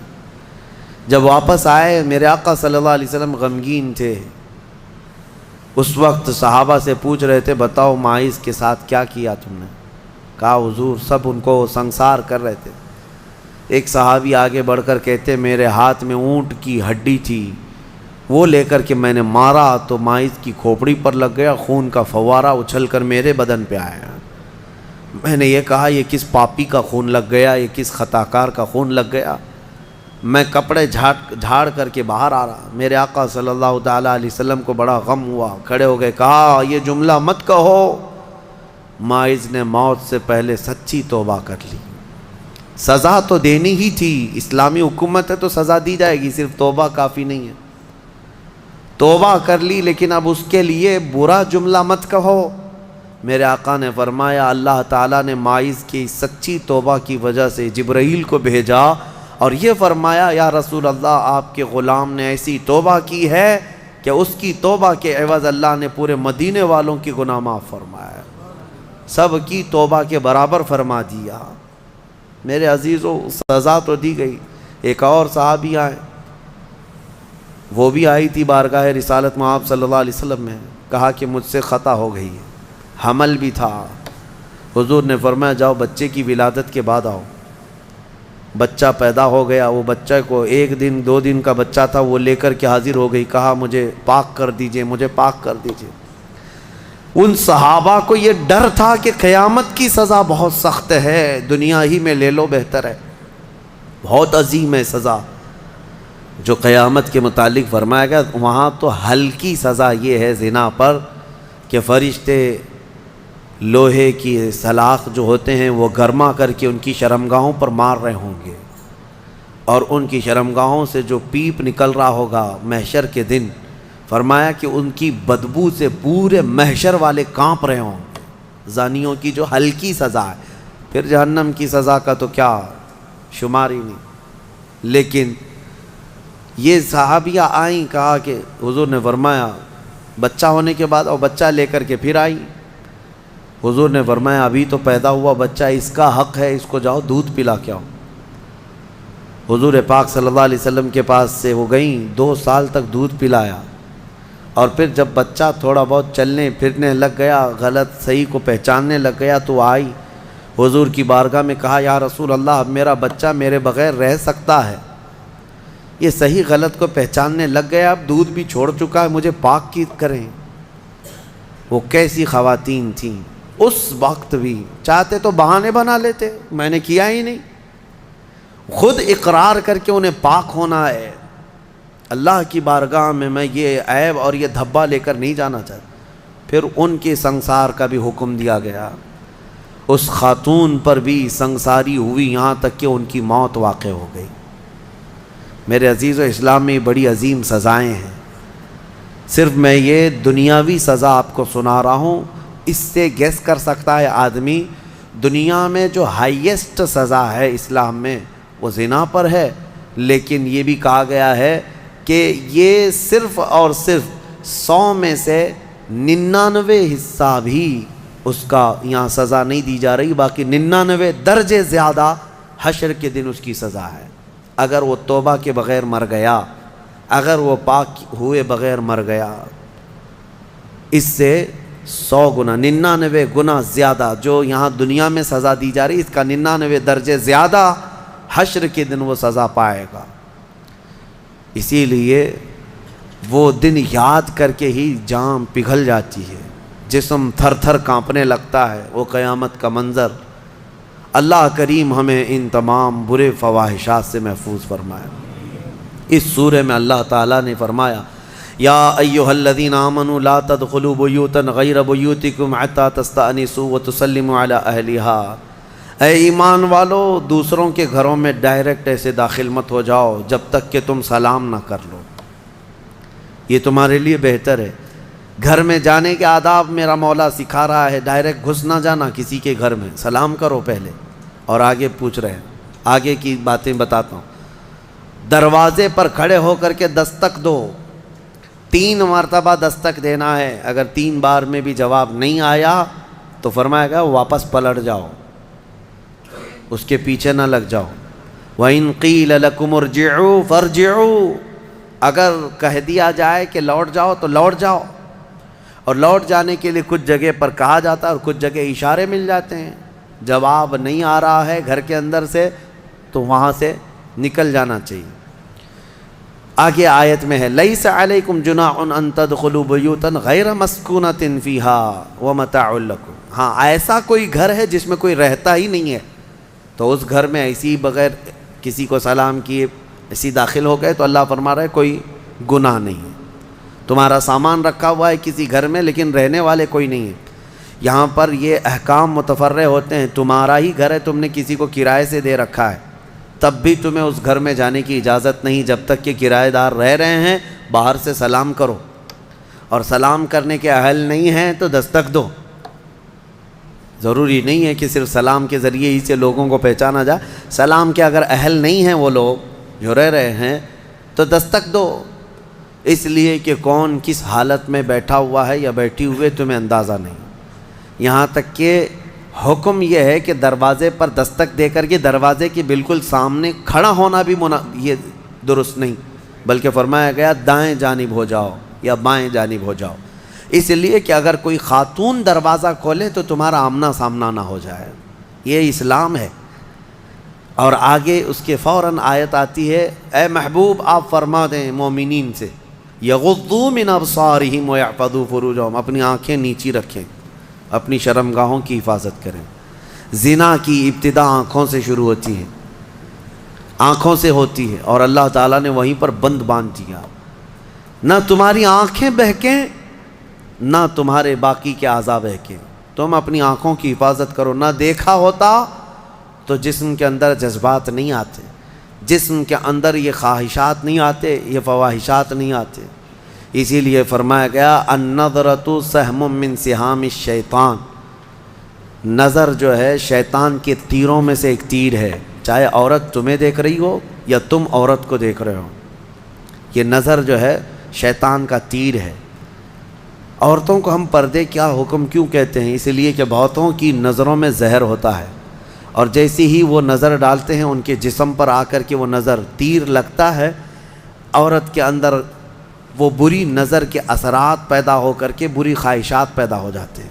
جب واپس آئے میرے آقا صلی اللہ علیہ وسلم غمگین تھے۔ اس وقت صحابہ سے پوچھ رہے تھے، بتاؤ ماعز کے ساتھ کیا کیا تم نے؟ کہا حضور سب ان کو سنسار کر رہے تھے۔ ایک صحابی آگے بڑھ کر کہتے، میرے ہاتھ میں اونٹ کی ہڈی تھی، وہ لے کر کے میں نے مارا تو ماعز کی کھوپڑی پر لگ گیا، خون کا فوارہ اچھل کر میرے بدن پہ آیا۔ میں نے یہ کہا یہ کس پاپی کا خون لگ گیا، یہ کس خطاکار کا خون لگ گیا؟ میں کپڑے جھاڑ کر کے باہر آ رہا۔ میرے آقا صلی اللہ تعالیٰ علیہ وسلم کو بڑا غم ہوا، کھڑے ہو گئے، کہا یہ جملہ مت کہو، ماعز نے موت سے پہلے سچی توبہ کر لی۔ سزا تو دینی ہی تھی، اسلامی حکومت ہے تو سزا دی جائے گی، صرف توبہ کافی نہیں ہے۔ توبہ کر لی، لیکن اب اس کے لیے برا جملہ مت کہو۔ میرے آقا نے فرمایا، اللہ تعالیٰ نے ماعز کی سچی توبہ کی وجہ سے جبرائیل کو بھیجا اور یہ فرمایا، یا رسول اللہ آپ کے غلام نے ایسی توبہ کی ہے کہ اس کی توبہ کے عوض اللہ نے پورے مدینے والوں کی گناہ معاف فرمایا، سب کی توبہ کے برابر فرما دیا۔ میرے عزیزو سزا تو دی گئی۔ ایک اور صحابی آئے، وہ بھی آئی تھی بارگاہ رسالت میں آپ صلی اللہ علیہ وسلم میں، کہا کہ مجھ سے خطا ہو گئی ہے، حمل بھی تھا۔ حضور نے فرمایا جاؤ بچے کی ولادت کے بعد آؤ۔ بچہ پیدا ہو گیا، وہ بچہ کو 1 دن 2 دن کا بچہ تھا، وہ لے کر کے حاضر ہو گئی، کہا مجھے پاک کر دیجئے، مجھے پاک کر دیجئے۔ ان صحابہ کو یہ ڈر تھا کہ قیامت کی سزا بہت سخت ہے، دنیا ہی میں لے لو بہتر ہے، بہت عظیم ہے سزا جو قیامت کے متعلق فرمایا گیا۔ وہاں تو ہلکی سزا یہ ہے زنا پر کہ فرشتے لوہے کی سلاخ جو ہوتے ہیں وہ گرما کر کے ان کی شرمگاہوں پر مار رہے ہوں گے، اور ان کی شرمگاہوں سے جو پیپ نکل رہا ہوگا محشر کے دن، فرمایا کہ ان کی بدبو سے پورے محشر والے کانپ رہے ہوں گے۔ زانیوں کی جو ہلکی سزا ہے، پھر جہنم کی سزا کا تو کیا شمار ہی نہیں۔ لیکن یہ صحابیہ آئیں، کہا کہ حضور نے فرمایا بچہ ہونے کے بعد، اور بچہ لے کر کے پھر آئی۔ حضور نے فرمایا ابھی تو پیدا ہوا بچہ، اس کا حق ہے، اس کو جاؤ دودھ پلا کے آؤ۔ حضور پاک صلی اللہ علیہ وسلم کے پاس سے وہ گئیں، 2 سال تک دودھ پلایا، اور پھر جب بچہ تھوڑا بہت چلنے پھرنے لگ گیا، غلط صحیح کو پہچاننے لگ گیا، تو آئی حضور کی بارگاہ میں، کہا یا رسول اللہ اب میرا بچہ میرے بغیر رہ سکتا ہے، یہ صحیح غلط کو پہچاننے لگ گیا، اب دودھ بھی چھوڑ چکا ہے، مجھے پاک کی کریں۔ وہ کیسی خواتین تھیں اس وقت بھی، چاہتے تو بہانے بنا لیتے، میں نے کیا ہی نہیں، خود اقرار کر کے انہیں پاک ہونا ہے۔ اللہ کی بارگاہ میں یہ عیب اور یہ دھبا لے کر نہیں جانا چاہتا۔ پھر ان کے سنسار کا بھی حکم دیا گیا۔ اس خاتون پر بھی سنگساری ہوئی، یہاں تک کہ ان کی موت واقع ہو گئی۔ میرے عزیزو، اسلام میں بڑی عظیم سزائیں ہیں۔ صرف میں یہ دنیاوی سزا آپ کو سنا رہا ہوں، اس سے گیس کر سکتا ہے آدمی دنیا میں جو ہائیسٹ سزا ہے اسلام میں وہ زنا پر ہے، لیکن یہ بھی کہا گیا ہے کہ یہ صرف اور صرف 100 میں سے 99 حصہ بھی اس کا یہاں سزا نہیں دی جا رہی، باقی 99 درجے زیادہ حشر کے دن اس کی سزا ہے۔ اگر وہ توبہ کے بغیر مر گیا، اگر وہ پاک ہوئے بغیر مر گیا، اس سے 100 گنا 99 گنا زیادہ جو یہاں دنیا میں سزا دی جا رہی، اس کا 99 درجے زیادہ حشر کے دن وہ سزا پائے گا۔ اسی لیے وہ دن یاد کر کے ہی جان پگھل جاتی ہے، جسم تھر تھر کانپنے لگتا ہے، وہ قیامت کا منظر۔ اللہ کریم ہمیں ان تمام برے فواحشات سے محفوظ فرمائے۔ اس سورہ میں اللہ تعالیٰ نے فرمایا، یا ایھا الذین آمنوا لا تدخلوا بیوتا غیر بیوتکم حتی تستأنسوا وتسلموا علی اہلہا۔ اے ایمان والو، دوسروں کے گھروں میں ڈائریکٹ ایسے داخل مت ہو جاؤ جب تک کہ تم سلام نہ کر لو، یہ تمہارے لیے بہتر ہے۔ گھر میں جانے کے آداب میرا مولا سکھا رہا ہے، ڈائریکٹ گھس نہ جانا کسی کے گھر میں، سلام کرو پہلے، اور آگے پوچھ رہے ہیں، آگے کی باتیں بتاتا ہوں۔ دروازے پر کھڑے ہو کر کے دستک دو، 3 مرتبہ دستک دینا ہے، اگر 3 بار میں بھی جواب نہیں آیا تو فرمایا گیا واپس پلٹ جاؤ، اس کے پیچھے نہ لگ جاؤ۔ وَإِن قِيلَ لَكُمُ ارْجِعُوا فَارْجِعُوا، اگر کہہ دیا جائے کہ لوٹ جاؤ تو لوٹ جاؤ، اور لوٹ جانے کے لیے کچھ جگہ پر کہا جاتا ہے اور کچھ جگہ اشارے مل جاتے ہیں۔ جواب نہیں آ رہا ہے گھر کے اندر سے تو وہاں سے نکل جانا چاہیے۔ آگے آیت میں ہے، لَيْسَ عَلَيْكُمْ جُنَاحٌ أَن تَدْخُلُوا بُيُوتًا غَيْرَ مَسْكُونَةٍ فِيهَا وَمَتَاعٌ لَكُمْ۔ ہاں، ایسا کوئی گھر ہے جس میں کوئی رہتا ہی نہیں ہے تو اس گھر میں ایسی بغیر کسی کو سلام کیے ایسی داخل ہو گئے تو اللہ فرما رہا ہے کوئی گناہ نہیں ہے۔ تمہارا سامان رکھا ہوا ہے کسی گھر میں لیکن رہنے والے کوئی نہیں ہے، یہاں پر یہ احکام متفرع ہوتے ہیں۔ تمہارا ہی گھر ہے، تم نے کسی کو کرائے سے دے رکھا ہے، تب بھی تمہیں اس گھر میں جانے کی اجازت نہیں جب تک کہ کرایہ دار رہ رہے ہیں۔ باہر سے سلام کرو، اور سلام کرنے کے اہل نہیں ہیں تو دستک دو۔ ضروری نہیں ہے کہ صرف سلام کے ذریعے ہی سے لوگوں کو پہچانا جائے، سلام کے اگر اہل نہیں ہیں وہ لوگ جو رہ رہے ہیں تو دستک دو، اس لیے کہ کون کس حالت میں بیٹھا ہوا ہے یا بیٹھی ہوئے تمہیں اندازہ نہیں۔ یہاں تک کہ حکم یہ ہے کہ دروازے پر دستک دے کر کے دروازے کے بالکل سامنے کھڑا ہونا بھی یہ درست نہیں، بلکہ فرمایا گیا دائیں جانب ہو جاؤ یا بائیں جانب ہو جاؤ، اس لیے کہ اگر کوئی خاتون دروازہ کھولے تو تمہارا آمنا سامنا نہ ہو جائے۔ یہ اسلام ہے۔ اور آگے اس کے فوراً آیت آتی ہے، اے محبوب آپ فرما دیں مومنین سے، یغضوا من ابصارہم ویحفظوا فروجہم، اپنی آنکھیں نیچی رکھیں، اپنی شرمگاہوں کی حفاظت کریں۔ زنا کی ابتدا آنکھوں سے شروع ہوتی ہے، آنکھوں سے ہوتی ہے، اور اللہ تعالیٰ نے وہیں پر بند باندھ دیا۔ نہ تمہاری آنکھیں بہکیں نہ تمہارے باقی کے اعضاء بہکیں، تم اپنی آنکھوں کی حفاظت کرو۔ نہ دیکھا ہوتا تو جسم کے اندر جذبات نہیں آتے، جسم کے اندر یہ خواہشات نہیں آتے، یہ فواحشات نہیں آتے۔ اسی لیے فرمایا گیا النظرۃ سہم من سہام الشیطان، نظر جو ہے شیطان کے تیروں میں سے ایک تیر ہے، چاہے عورت تمہیں دیکھ رہی ہو یا تم عورت کو دیکھ رہے ہو، یہ نظر جو ہے شیطان کا تیر ہے۔ عورتوں کو ہم پردے کیا حکم کیوں کہتے ہیں؟ اس لیے کہ بہتوں کی نظروں میں زہر ہوتا ہے، اور جیسی ہی وہ نظر ڈالتے ہیں ان کے جسم پر آ کر کے وہ نظر تیر لگتا ہے، عورت کے اندر وہ بری نظر کے اثرات پیدا ہو کر کے بری خواہشات پیدا ہو جاتے ہیں۔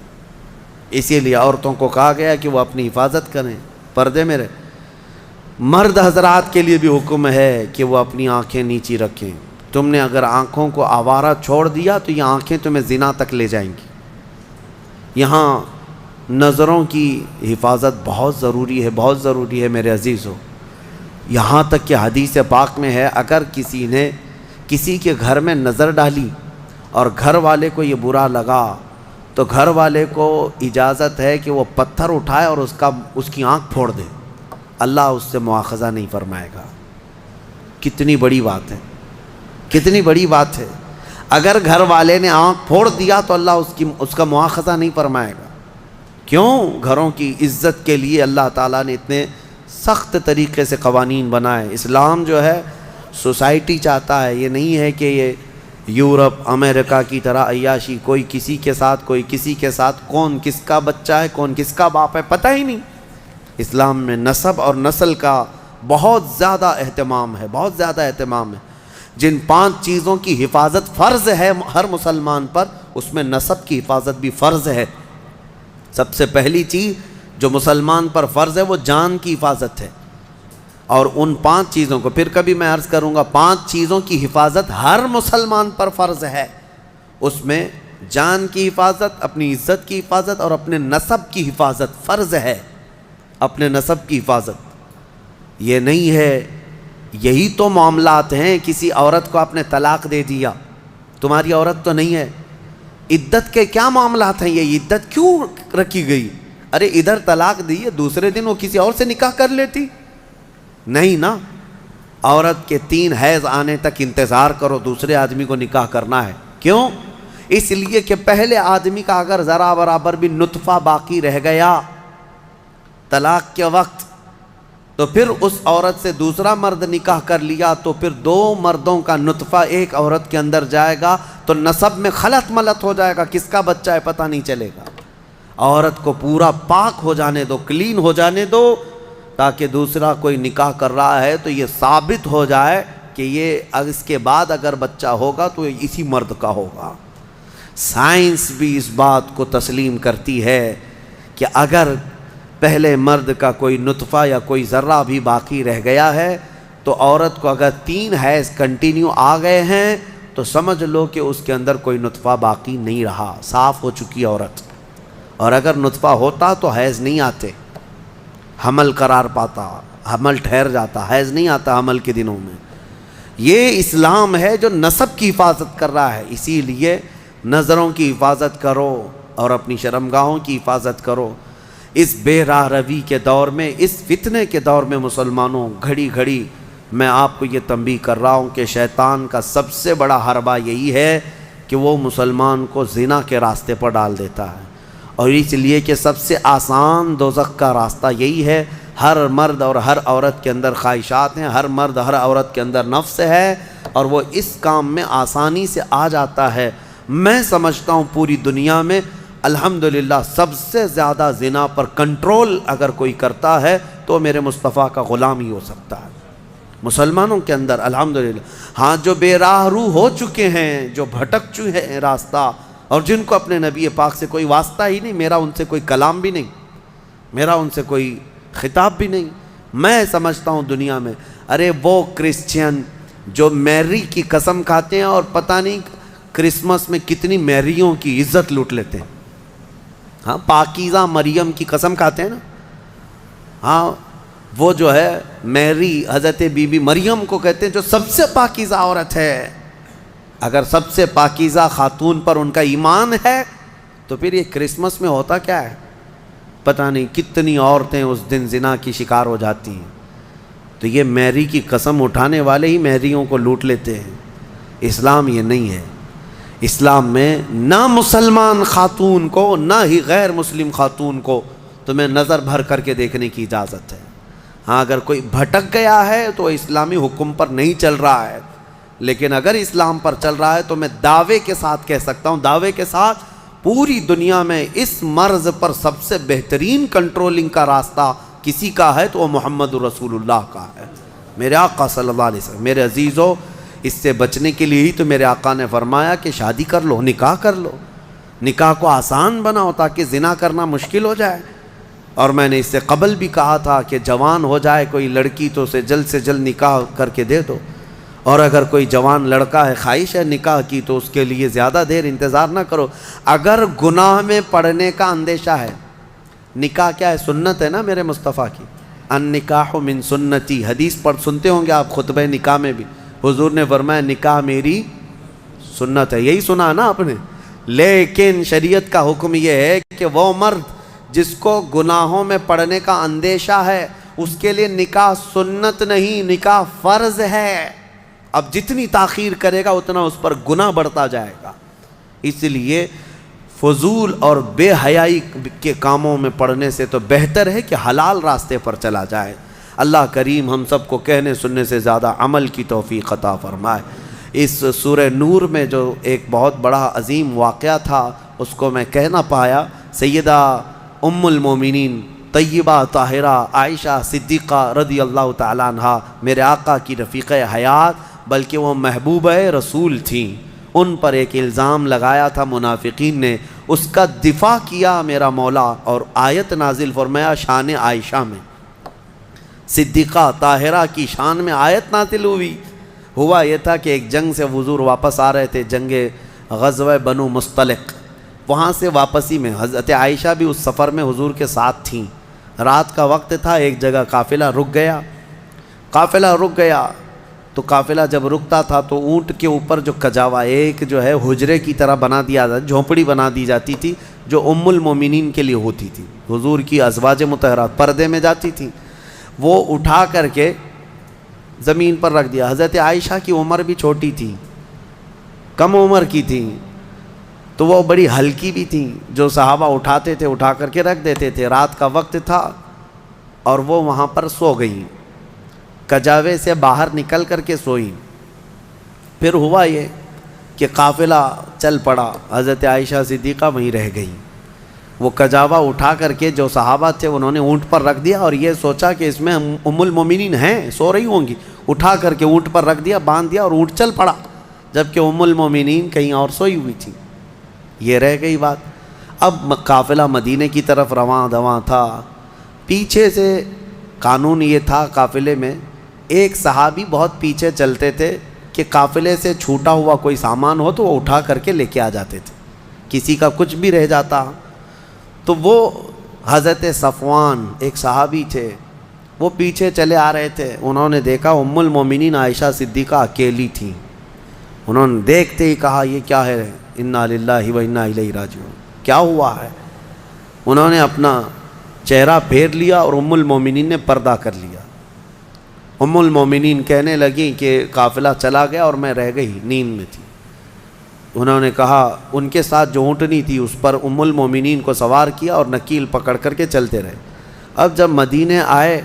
اسی لیے عورتوں کو کہا گیا کہ وہ اپنی حفاظت کریں، پردے میں رہیں۔ مرد حضرات کے لیے بھی حکم ہے کہ وہ اپنی آنکھیں نیچی رکھیں۔ تم نے اگر آنکھوں کو آوارہ چھوڑ دیا تو یہ آنکھیں تمہیں زنا تک لے جائیں گی۔ یہاں نظروں کی حفاظت بہت ضروری ہے، بہت ضروری ہے میرے عزیزو۔ یہاں تک کہ حدیث پاک میں ہے، اگر کسی نے کسی کے گھر میں نظر ڈالی اور گھر والے کو یہ برا لگا تو گھر والے کو اجازت ہے کہ وہ پتھر اٹھائے اور اس کی آنکھ پھوڑ دے، اللہ اس سے مواخذہ نہیں فرمائے گا۔ کتنی بڑی بات ہے، کتنی بڑی بات ہے۔ اگر گھر والے نے آنکھ پھوڑ دیا تو اللہ اس کا مواخذہ نہیں فرمائے گا۔ کیوں؟ گھروں کی عزت کے لیے اللہ تعالیٰ نے اتنے سخت طریقے سے قوانین بنائے۔ اسلام جو ہے سوسائٹی چاہتا ہے، یہ نہیں ہے کہ یہ یورپ امریکہ کی طرح عیاشی، کوئی کسی کے ساتھ کوئی کسی کے ساتھ، کون کس کا بچہ ہے کون کس کا باپ ہے پتہ ہی نہیں۔ اسلام میں نسب اور نسل کا بہت زیادہ اہتمام ہے، بہت زیادہ اہتمام ہے۔ جن 5 چیزوں کی حفاظت فرض ہے ہر مسلمان پر، اس میں نسب کی حفاظت بھی فرض ہے۔ سب سے پہلی چیز جو مسلمان پر فرض ہے وہ جان کی حفاظت ہے، اور ان 5 چیزوں کو پھر کبھی میں عرض کروں گا، 5 چیزوں کی حفاظت ہر مسلمان پر فرض ہے۔ اس میں جان کی حفاظت، اپنی عزت کی حفاظت اور اپنے نسب کی حفاظت فرض ہے۔ اپنے نسب کی حفاظت یہ نہیں ہے، یہی تو معاملات ہیں، کسی عورت کو آپ نے طلاق دے دیا، تمہاری عورت تو نہیں ہے، عدت کے کیا معاملات ہیں؟ یہ عدت کیوں رکھی گئی؟ ارے ادھر طلاق دی ہے، دوسرے دن وہ کسی اور سے نکاح کر لیتی؟ نہیں نا، عورت کے 3 حیض آنے تک انتظار کرو، دوسرے آدمی کو نکاح کرنا ہے۔ کیوں؟ اس لیے کہ پہلے آدمی کا اگر ذرا برابر بھی نطفہ باقی رہ گیا طلاق کے وقت، تو پھر اس عورت سے دوسرا مرد نکاح کر لیا تو پھر 2 مردوں کا نطفہ ایک عورت کے اندر جائے گا تو نسب میں خلط ملط ہو جائے گا، کس کا بچہ ہے پتہ نہیں چلے گا۔ عورت کو پورا پاک ہو جانے دو، کلین ہو جانے دو، تاکہ دوسرا کوئی نکاح کر رہا ہے تو یہ ثابت ہو جائے کہ یہ اس کے بعد اگر بچہ ہوگا تو یہ اسی مرد کا ہوگا۔ سائنس بھی اس بات کو تسلیم کرتی ہے کہ اگر پہلے مرد کا کوئی نطفہ یا کوئی ذرہ بھی باقی رہ گیا ہے تو عورت کو اگر 3 حیض کنٹینیو آ گئے ہیں تو سمجھ لو کہ اس کے اندر کوئی نطفہ باقی نہیں رہا، صاف ہو چکی عورت۔ اور اگر نطفہ ہوتا تو حیض نہیں آتے، حمل قرار پاتا، حمل ٹھہر جاتا، حیض نہیں آتا حمل کے دنوں میں۔ یہ اسلام ہے جو نسب کی حفاظت کر رہا ہے، اسی لیے نظروں کی حفاظت کرو اور اپنی شرمگاہوں کی حفاظت کرو۔ اس بے راہ روی کے دور میں، اس فتنے کے دور میں مسلمانوں، گھڑی گھڑی میں آپ کو یہ تنبیہ کر رہا ہوں کہ شیطان کا سب سے بڑا حربہ یہی ہے کہ وہ مسلمان کو زنا کے راستے پر ڈال دیتا ہے، اور اس لیے کہ سب سے آسان دوزخ کا راستہ یہی ہے۔ ہر مرد اور ہر عورت کے اندر خواہشات ہیں، ہر مرد ہر عورت کے اندر نفس ہے، اور وہ اس کام میں آسانی سے آ جاتا ہے۔ میں سمجھتا ہوں پوری دنیا میں الحمدللہ سب سے زیادہ زنا پر کنٹرول اگر کوئی کرتا ہے تو میرے مصطفیٰ کا غلام ہی ہو سکتا ہے مسلمانوں کے اندر، الحمدللہ۔ ہاں، جو بے راہ رو ہو چکے ہیں، جو بھٹک چکے ہیں راستہ، اور جن کو اپنے نبی پاک سے کوئی واسطہ ہی نہیں، میرا ان سے کوئی کلام بھی نہیں، میرا ان سے کوئی خطاب بھی نہیں، میں سمجھتا ہوں دنیا میں، ارے وہ کرسچین جو میری کی قسم کھاتے ہیں اور پتہ نہیں کرسمس میں کتنی میریوں کی عزت لوٹ لیتے ہیں، ہاں پاکیزہ مریم کی قسم کھاتے ہیں نا، ہاں وہ جو ہے میری حضرت بی بی مریم کو کہتے ہیں جو سب سے پاکیزہ عورت ہے۔ اگر سب سے پاکیزہ خاتون پر ان کا ایمان ہے تو پھر یہ کرسمس میں ہوتا کیا ہے؟ پتہ نہیں کتنی عورتیں اس دن زنا کی شکار ہو جاتی ہیں۔ تو یہ میری کی قسم اٹھانے والے ہی میریوں کو لوٹ لیتے ہیں۔ اسلام یہ نہیں ہے۔ اسلام میں نہ مسلمان خاتون کو نہ ہی غیر مسلم خاتون کو تمہیں نظر بھر کر کے دیکھنے کی اجازت ہے۔ ہاں اگر کوئی بھٹک گیا ہے تو اسلامی حکم پر نہیں چل رہا ہے، لیکن اگر اسلام پر چل رہا ہے تو میں دعوے کے ساتھ کہہ سکتا ہوں، دعوے کے ساتھ، پوری دنیا میں اس مرض پر سب سے بہترین کنٹرولنگ کا راستہ کسی کا ہے تو وہ محمد رسول اللہ کا ہے، میرے آقا صلی اللہ علیہ وسلم۔ میرے عزیزو، اس سے بچنے کے لیے ہی تو میرے آقا نے فرمایا کہ شادی کر لو، نکاح کر لو، نکاح کو آسان بناؤ تاکہ زنا کرنا مشکل ہو جائے۔ اور میں نے اس سے قبل بھی کہا تھا کہ جوان ہو جائے کوئی لڑکی تو اسے جلد سے جلد نکاح کر کے دے دو، اور اگر کوئی جوان لڑکا ہے خواہش ہے نکاح کی تو اس کے لیے زیادہ دیر انتظار نہ کرو۔ اگر گناہ میں پڑنے کا اندیشہ ہے، نکاح کیا ہے؟ سنت ہے نا میرے مصطفیٰ کی، النکاح من سنتی، حدیث پڑھ سنتے ہوں گے آپ خطبہ نکاح میں بھی، حضور نے فرمایا نکاح میری سنت ہے، یہی سنا نا آپ نے، لیکن شریعت کا حکم یہ ہے کہ وہ مرد جس کو گناہوں میں پڑنے کا اندیشہ ہے اس کے لیے نکاح سنت نہیں، نکاح فرض ہے۔ اب جتنی تاخیر کرے گا اتنا اس پر گناہ بڑھتا جائے گا، اس لیے فضول اور بے حیائی کے کاموں میں پڑنے سے تو بہتر ہے کہ حلال راستے پر چلا جائے۔ اللہ کریم ہم سب کو کہنے سننے سے زیادہ عمل کی توفیق عطا فرمائے۔ اس سورہ نور میں جو ایک بہت بڑا عظیم واقعہ تھا اس کو میں کہہ نہ پایا، سیدہ ام المومنین طیبہ طاہرہ عائشہ صدیقہ رضی اللہ تعالیٰ عنہ میرے آقا کی رفیقہ حیات بلکہ وہ محبوبہ رسول تھیں، ان پر ایک الزام لگایا تھا منافقین نے، اس کا دفاع کیا میرا مولا اور آیت نازل فرمایا شان عائشہ میں، صدیقہ طاہرہ کی شان میں آیت نازل ہوئی۔ ہوا یہ تھا کہ ایک جنگ سے حضور واپس آ رہے تھے، جنگ غزوہ بنو مصطلق، وہاں سے واپسی میں حضرت عائشہ بھی اس سفر میں حضور کے ساتھ تھیں۔ رات کا وقت تھا، ایک جگہ قافلہ رک گیا تو قافلہ جب رکتا تھا تو اونٹ کے اوپر جو کجاوا ایک جو ہے حجرے کی طرح بنا دیا جاتا، جھونپڑی بنا دی جاتی تھی جو ام المومنین کے لیے ہوتی تھی، حضور کی ازواج مطہرات پردے میں جاتی تھیں، وہ اٹھا کر کے زمین پر رکھ دیا۔ حضرت عائشہ کی عمر بھی چھوٹی تھی، کم عمر کی تھی، تو وہ بڑی ہلکی بھی تھیں، جو صحابہ اٹھاتے تھے اٹھا کر کے رکھ دیتے تھے۔ رات کا وقت تھا اور وہ وہاں پر سو گئیں، کجاوے سے باہر نکل کر کے سوئیں۔ پھر ہوا یہ کہ قافلہ چل پڑا، حضرت عائشہ صدیقہ وہیں رہ گئیں۔ وہ کجاوا اٹھا کر کے جو صحابہ تھے انہوں نے اونٹ پر رکھ دیا اور یہ سوچا کہ اس میں ام المومنین ہیں، سو رہی ہوں گی، اٹھا کر کے اونٹ پر رکھ دیا، باندھ دیا اور اونٹ چل پڑا، جبکہ ام المومنین کہیں اور سوئی ہوئی تھی۔ یہ رہ گئی بات۔ اب قافلہ مدینے کی طرف رواں دواں تھا، پیچھے سے قانون یہ تھا قافلے میں ایک صحابی بہت پیچھے چلتے تھے کہ قافلے سے چھوٹا ہوا کوئی سامان ہو تو وہ اٹھا کر کے لے کے آ جاتے تھے، کسی کا کچھ بھی رہ جاتا تو وہ حضرت صفوان ایک صحابی تھے، وہ پیچھے چلے آ رہے تھے، انہوں نے دیکھا ام المومنین عائشہ صدیقہ اکیلی تھیں، انہوں نے دیکھتے ہی کہا یہ کیا ہے، انا للہ و انا الیہ راجعون، کیا ہوا ہے؟ انہوں نے اپنا چہرہ پھیر لیا اور ام المومنین نے پردہ کر لیا۔ ام المومنین کہنے لگیں کہ قافلہ چلا گیا اور میں رہ گئی، نیند میں تھی۔ انہوں نے کہا ان کے ساتھ جو اونٹنی تھی اس پر ام المومنین کو سوار کیا اور نکیل پکڑ کر کے چلتے رہے۔ اب جب مدینے آئے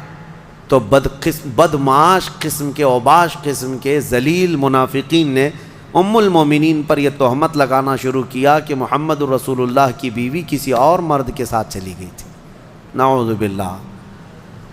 تو بدمعاش قسم کے اوباش قسم کے ذلیل منافقین نے ام المومنین پر یہ تہمت لگانا شروع کیا کہ محمد رسول اللہ کی بیوی کسی اور مرد کے ساتھ چلی گئی تھی، نعوذ باللہ۔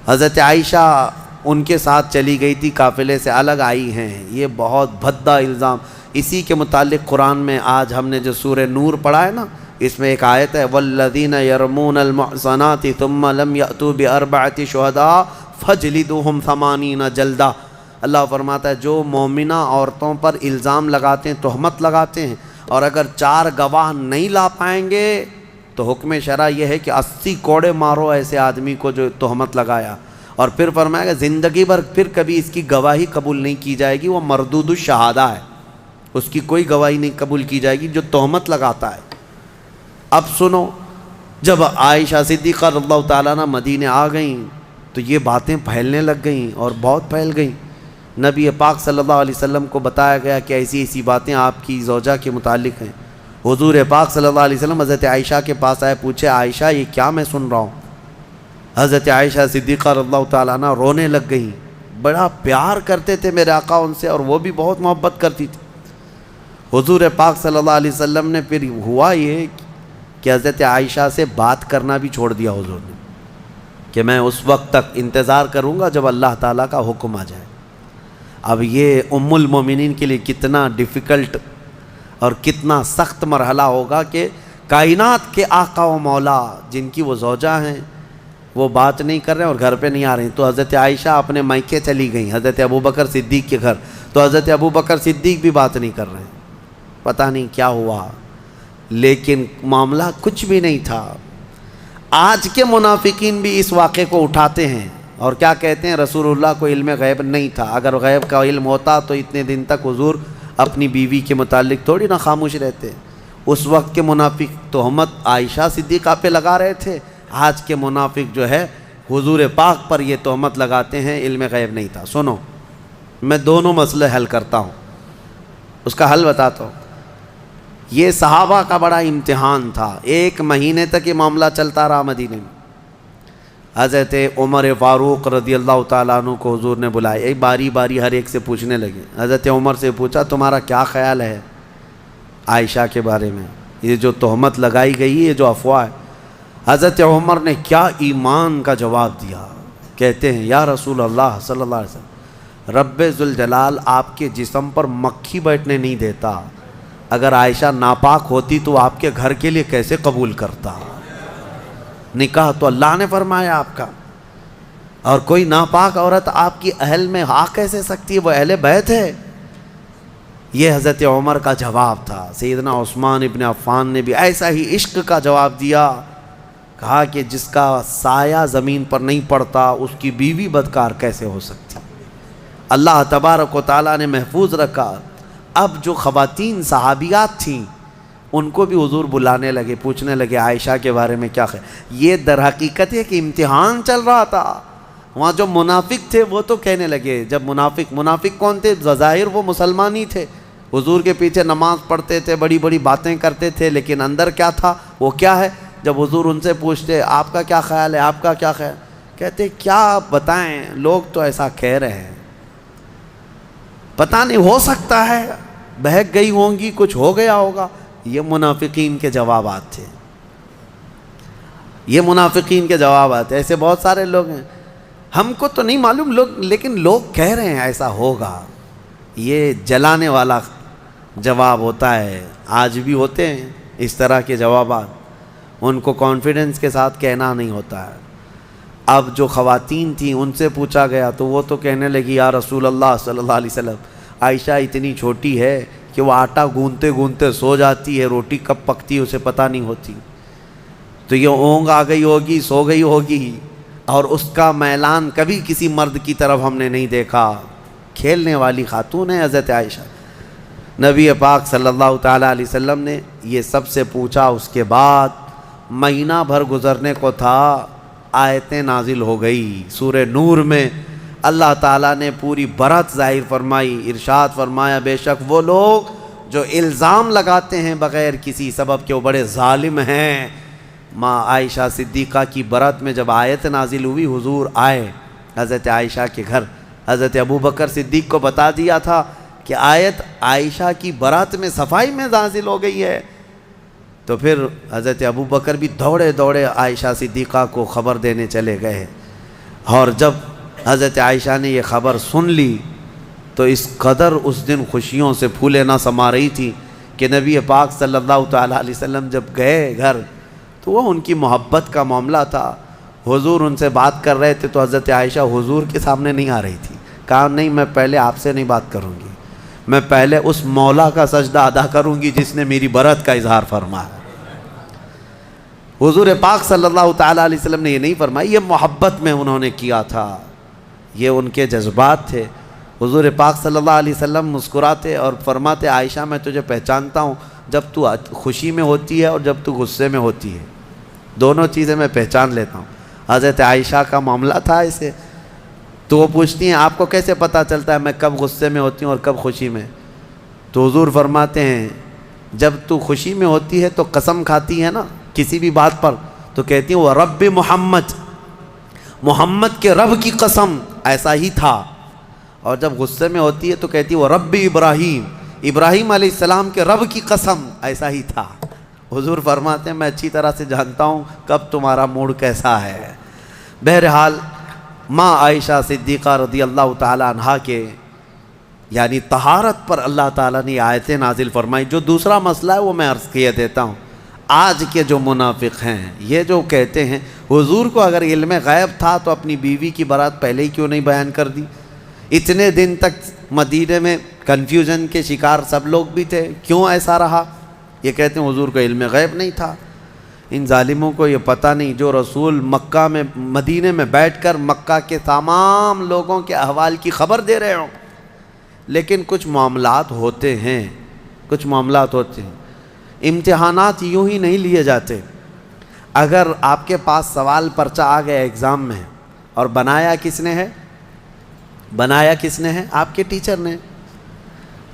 حضرت عائشہ ان کے ساتھ چلی گئی تھی، قافلے سے الگ آئی ہیں، یہ بہت بھدا الزام۔ اسی کے متعلق قرآن میں آج ہم نے جو سورہ نور پڑھا ہے نا، اس میں ایک آیت ہے والذین یرمون المحصنات ثم لم یأتوا بأربعة شہداء فجلدوہم 80 جلدہ۔ اللہ فرماتا ہے جو مومنہ عورتوں پر الزام لگاتے ہیں، تہمت لگاتے ہیں، اور اگر 4 گواہ نہیں لا پائیں گے تو حکم شرع یہ ہے کہ 80 کوڑے مارو ایسے آدمی کو جو تہمت لگایا۔ اور پھر فرمایا کہ زندگی بھر پھر کبھی اس کی گواہی قبول نہیں کی جائے گی، وہ مردود الشہادہ ہے، اس کی کوئی گواہی نہیں قبول کی جائے گی جو تہمت لگاتا ہے۔ اب سنو، جب عائشہ صدیقہ رضی اللہ تعالیٰ عنہ مدینے آ گئیں تو یہ باتیں پھیلنے لگ گئیں اور بہت پھیل گئیں۔ نبی پاک صلی اللہ علیہ وسلم کو بتایا گیا کہ ایسی ایسی باتیں آپ کی زوجہ کے متعلق ہیں۔ حضور پاک صلی اللہ علیہ وسلم حضرت عائشہ کے پاس آئے، پوچھے عائشہ یہ کیا میں سن رہا ہوں؟ حضرت عائشہ صدیقہ رضی اللہ تعالیٰ عنہ رونے لگ گئیں، بڑا پیار کرتے تھے میرے آقا ان سے اور وہ بھی بہت محبت کرتی تھی۔ حضور پاک صلی اللہ علیہ وسلم نے پھر ہوا یہ کہ حضرت عائشہ سے بات کرنا بھی چھوڑ دیا حضور نے، کہ میں اس وقت تک انتظار کروں گا جب اللہ تعالیٰ کا حکم آ جائے۔ اب یہ ام المومنین کے لیے کتنا ڈیفیکلٹ اور کتنا سخت مرحلہ ہوگا کہ کائنات کے آقا و مولا جن کی وہ زوجہ ہیں وہ بات نہیں کر رہے ہیں اور گھر پہ نہیں آ رہی، تو حضرت عائشہ اپنے مائکے چلی گئیں حضرت ابوبکر صدیق کے گھر، تو حضرت ابوبکر صدیق بھی بات نہیں کر رہے ہیں، پتہ نہیں کیا ہوا، لیکن معاملہ کچھ بھی نہیں تھا۔ آج کے منافقین بھی اس واقعے کو اٹھاتے ہیں اور کیا کہتے ہیں رسول اللہ کو علم غیب نہیں تھا، اگر غیب کا علم ہوتا تو اتنے دن تک حضور اپنی بیوی کے متعلق تھوڑی نہ خاموش رہتے۔ اس وقت کے منافق تہمت عائشہ صدیقہ پہ لگا رہے تھے، آج کے منافق جو ہے حضور پاک پر یہ تہمت لگاتے ہیں علم غیب نہیں تھا۔ سنو، میں دونوں مسئلے حل کرتا ہوں، اس کا حل بتاتا ہوں۔ یہ صحابہ کا بڑا امتحان تھا، 1 مہینے تک یہ معاملہ چلتا رہا مدینے میں۔ حضرت عمر فاروق رضی اللہ تعالیٰ عنہ کو حضور نے بلایا، ایک باری باری ہر ایک سے پوچھنے لگے۔ حضرت عمر سے پوچھا تمہارا کیا خیال ہے عائشہ کے بارے میں، یہ جو تہمت لگائی گئی ہے، یہ جو افواہ ہے۔ حضرت عمر نے کیا ایمان کا جواب دیا، کہتے ہیں یا رسول اللہ صلی اللہ علیہ وسلم، رب ذوالجلال آپ کے جسم پر مکھی بیٹھنے نہیں دیتا، اگر عائشہ ناپاک ہوتی تو آپ کے گھر کے لیے کیسے قبول کرتا؟ نکاح تو اللہ نے فرمایا آپ کا، اور کوئی ناپاک عورت آپ کی اہل میں آ کیسے سکتی ہے، وہ اہل بیت ہے۔ یہ حضرت عمر کا جواب تھا۔ سیدنا عثمان ابن عفان نے بھی ایسا ہی عشق کا جواب دیا، کہا کہ جس کا سایہ زمین پر نہیں پڑتا اس کی بیوی بدکار کیسے ہو سکتی؟ اللہ تبارک و تعالیٰ نے محفوظ رکھا۔ اب جو خواتین صحابیات تھیں ان کو بھی حضور بلانے لگے، پوچھنے لگے عائشہ کے بارے میں کیا خیال۔ یہ در حقیقت ہے کہ امتحان چل رہا تھا۔ وہاں جو منافق تھے وہ تو کہنے لگے، جب منافق کون تھے؟ بظاہر وہ مسلمان ہی تھے، حضور کے پیچھے نماز پڑھتے تھے، بڑی بڑی باتیں کرتے تھے، لیکن اندر کیا تھا وہ کیا ہے؟ جب حضور ان سے پوچھتے آپ کا کیا خیال ہے، آپ کا کیا خیال، کہتے کیا بتائیں، لوگ تو ایسا کہہ رہے ہیں، پتہ نہیں ہو سکتا ہے بہک گئی ہوں گی، کچھ ہو گیا ہوگا۔ یہ منافقین کے جوابات تھے، یہ منافقین کے جوابات۔ ایسے بہت سارے لوگ ہیں، ہم کو تو نہیں معلوم لوگ، لیکن لوگ کہہ رہے ہیں ایسا ہوگا۔ یہ جلانے والا جواب ہوتا ہے، آج بھی ہوتے ہیں اس طرح کے جوابات، ان کو کانفیڈنس کے ساتھ کہنا نہیں ہوتا ہے۔ اب جو خواتین تھیں ان سے پوچھا گیا تو وہ تو کہنے لگی یا رسول اللہ صلی اللہ علیہ وسلم، عائشہ اتنی چھوٹی ہے کہ وہ آٹا گوندتے گوندتے سو جاتی ہے، روٹی کب پکتی ہے اسے پتہ نہیں ہوتی، تو یہ اونگ آ گئی ہوگی، سو گئی ہوگی، اور اس کا میلان کبھی کسی مرد کی طرف ہم نے نہیں دیکھا۔ کھیلنے والی خاتون ہے حضرت عائشہ۔ نبی پاک صلی اللہ تعالیٰ علیہ وسلم نے یہ سب سے پوچھا، اس کے بعد مہینہ بھر گزرنے کو تھا، آیتیں نازل ہو گئی۔ سورہ نور میں اللہ تعالیٰ نے پوری برات ظاہر فرمائی، ارشاد فرمایا بے شک وہ لوگ جو الزام لگاتے ہیں بغیر کسی سبب کے وہ بڑے ظالم ہیں۔ ماں عائشہ صدیقہ کی برات میں جب آیت نازل ہوئی، حضور آئے حضرت عائشہ کے گھر، حضرت ابوبکر صدیق کو بتا دیا تھا کہ آیت عائشہ کی برات میں صفائی میں نازل ہو گئی ہے، تو پھر حضرت ابوبکر بھی دوڑے دوڑے عائشہ صدیقہ کو خبر دینے چلے گئے، اور جب حضرت عائشہ نے یہ خبر سن لی تو اس قدر اس دن خوشیوں سے پھولے نہ سما رہی تھی کہ نبی پاک صلی اللہ تعالیٰ علیہ وسلم جب گئے گھر تو وہ ان کی محبت کا معاملہ تھا۔ حضور ان سے بات کر رہے تھے تو حضرت عائشہ حضور کے سامنے نہیں آ رہی تھی، کہا نہیں میں پہلے آپ سے نہیں بات کروں گی، میں پہلے اس مولا کا سجدہ ادا کروں گی جس نے میری برات کا اظہار فرمایا۔ حضور پاک صلی اللہ تعالیٰ علیہ وسلم نے یہ نہیں فرمائی، یہ محبت میں انہوں نے کیا تھا، یہ ان کے جذبات تھے۔ حضور پاک صلی اللہ علیہ وسلم مسکراتے اور فرماتے عائشہ میں تجھے پہچانتا ہوں جب تو خوشی میں ہوتی ہے اور جب تو غصے میں ہوتی ہے، دونوں چیزیں میں پہچان لیتا ہوں۔ حضرت عائشہ کا معاملہ تھا اسے، تو وہ پوچھتی ہیں آپ کو کیسے پتہ چلتا ہے میں کب غصے میں ہوتی ہوں اور کب خوشی میں؟ تو حضور فرماتے ہیں جب تو خوشی میں ہوتی ہے تو قسم کھاتی ہے نا کسی بھی بات پر، تو کہتی ہیں وہ رب محمد، محمد کے رب کی قسم ایسا ہی تھا، اور جب غصے میں ہوتی ہے تو کہتی ہے وہ رب ابراہیم، ابراہیم علیہ السلام کے رب کی قسم ایسا ہی تھا۔ حضور فرماتے ہیں میں اچھی طرح سے جانتا ہوں کب تمہارا موڈ کیسا ہے۔ بہرحال ماں عائشہ صدیقہ رضی اللہ تعالیٰ عنہا کے یعنی طہارت پر اللہ تعالیٰ نے آیتیں نازل فرمائی۔ جو دوسرا مسئلہ ہے وہ میں عرض کیے دیتا ہوں، آج کے جو منافق ہیں یہ جو کہتے ہیں حضور کو اگر علم غیب تھا تو اپنی بیوی کی برات پہلے ہی کیوں نہیں بیان کر دی؟ اتنے دن تک مدینے میں کنفیوژن کے شکار سب لوگ بھی تھے، کیوں ایسا رہا؟ یہ کہتے ہیں حضور کو علم غیب نہیں تھا۔ ان ظالموں کو یہ پتہ نہیں جو رسول مکہ میں مدینے میں بیٹھ کر مکہ کے تمام لوگوں کے احوال کی خبر دے رہے ہوں، لیکن کچھ معاملات ہوتے ہیں، کچھ معاملات ہوتے ہیں۔ امتحانات یوں ہی نہیں لیے جاتے. اگر آپ کے پاس سوال پرچہ آ گیا ایگزام میں اور بنایا کس نے ہے؟ بنایا کس نے ہے؟ آپ کے ٹیچر نے.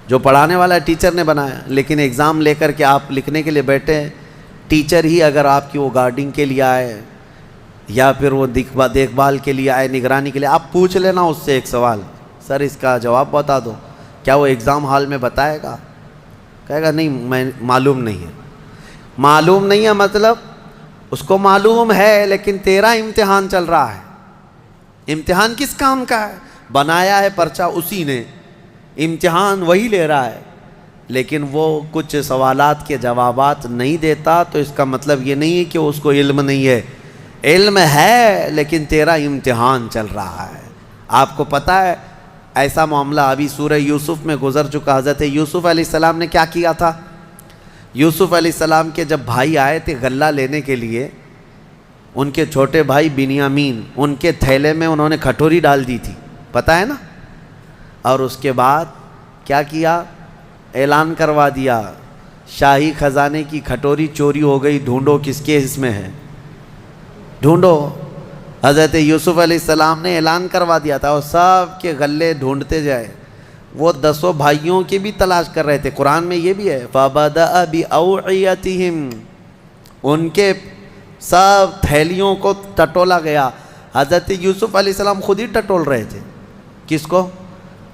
جو پڑھانے والا ٹیچر نے بنایا. لیکن ایگزام لے کر کے آپ لکھنے کے لیے بیٹھے ہیں. ٹیچر ہی اگر آپ کی وہ گارڈنگ کے لیے آئے یا پھر وہ دیکھ بھال کے لیے آئے, نگرانی کے لیے, آپ پوچھ لینا اس سے ایک سوال, سر اس کا جواب بتا دو. کیا وہ ایگزام ہال میں بتائے گا؟ کہے گا نہیں میں معلوم نہیں ہے. معلوم نہیں ہے مطلب اس کو معلوم ہے لیکن تیرا امتحان چل رہا ہے. امتحان کس کام کا ہے؟ بنایا ہے پرچہ اسی نے, امتحان وہی لے رہا ہے, لیکن وہ کچھ سوالات کے جوابات نہیں دیتا تو اس کا مطلب یہ نہیں ہے کہ اس کو علم نہیں ہے. علم ہے لیکن تیرا امتحان چل رہا ہے. آپ کو پتہ ہے ایسا معاملہ ابھی سورہ یوسف میں گزر چکا. حضرت یوسف علیہ السلام نے کیا کیا تھا؟ یوسف علیہ السلام کے جب بھائی آئے تھے غلہ لینے کے لیے, ان کے چھوٹے بھائی بنیامین, ان کے تھیلے میں انہوں نے کھٹوری ڈال دی تھی, پتہ ہے نا. اور اس کے بعد کیا کیا؟ اعلان کروا دیا شاہی خزانے کی کھٹوری چوری ہو گئی, ڈھونڈو کس کے اس میں ہے, ڈھونڈو. حضرت یوسف علیہ السلام نے اعلان کروا دیا تھا اور سب کے غلے ڈھونڈتے جائے. وہ 10 بھائیوں کی بھی تلاش کر رہے تھے. قرآن میں یہ بھی ہے فَبَدَأَ بِأَوْعِيَتِهِمْ, ان کے سب تھیلیوں کو ٹٹولا گیا. حضرت یوسف علیہ السلام خود ہی ٹٹول رہے تھے. کس کو؟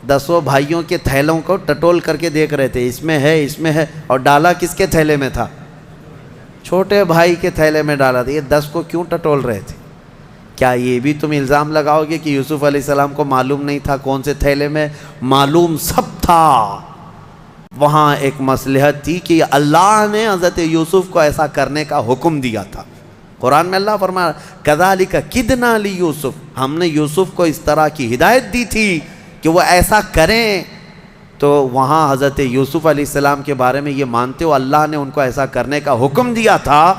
10 بھائیوں کے تھیلوں کو ٹٹول کر کے دیکھ رہے تھے, اس میں ہے اس میں ہے. اور ڈالا کس کے تھیلے میں تھا؟ چھوٹے بھائی کے تھیلے میں ڈالا تھا. یہ 10 کو کیوں ٹٹول رہے تھے؟ کیا یہ بھی تم الزام لگاؤ گے کہ یوسف علیہ السلام کو معلوم نہیں تھا کون سے تھیلے میں؟ معلوم سب تھا. وہاں ایک مصلحت تھی کہ اللہ نے حضرت یوسف کو ایسا کرنے کا حکم دیا تھا. قرآن میں اللہ فرمایا کذالک کدنا لیوسف, ہم نے یوسف کو اس طرح کی ہدایت دی تھی کہ وہ ایسا کریں. تو وہاں حضرت یوسف علیہ السلام کے بارے میں یہ مانتے ہو اللہ نے ان کو ایسا کرنے کا حکم دیا تھا,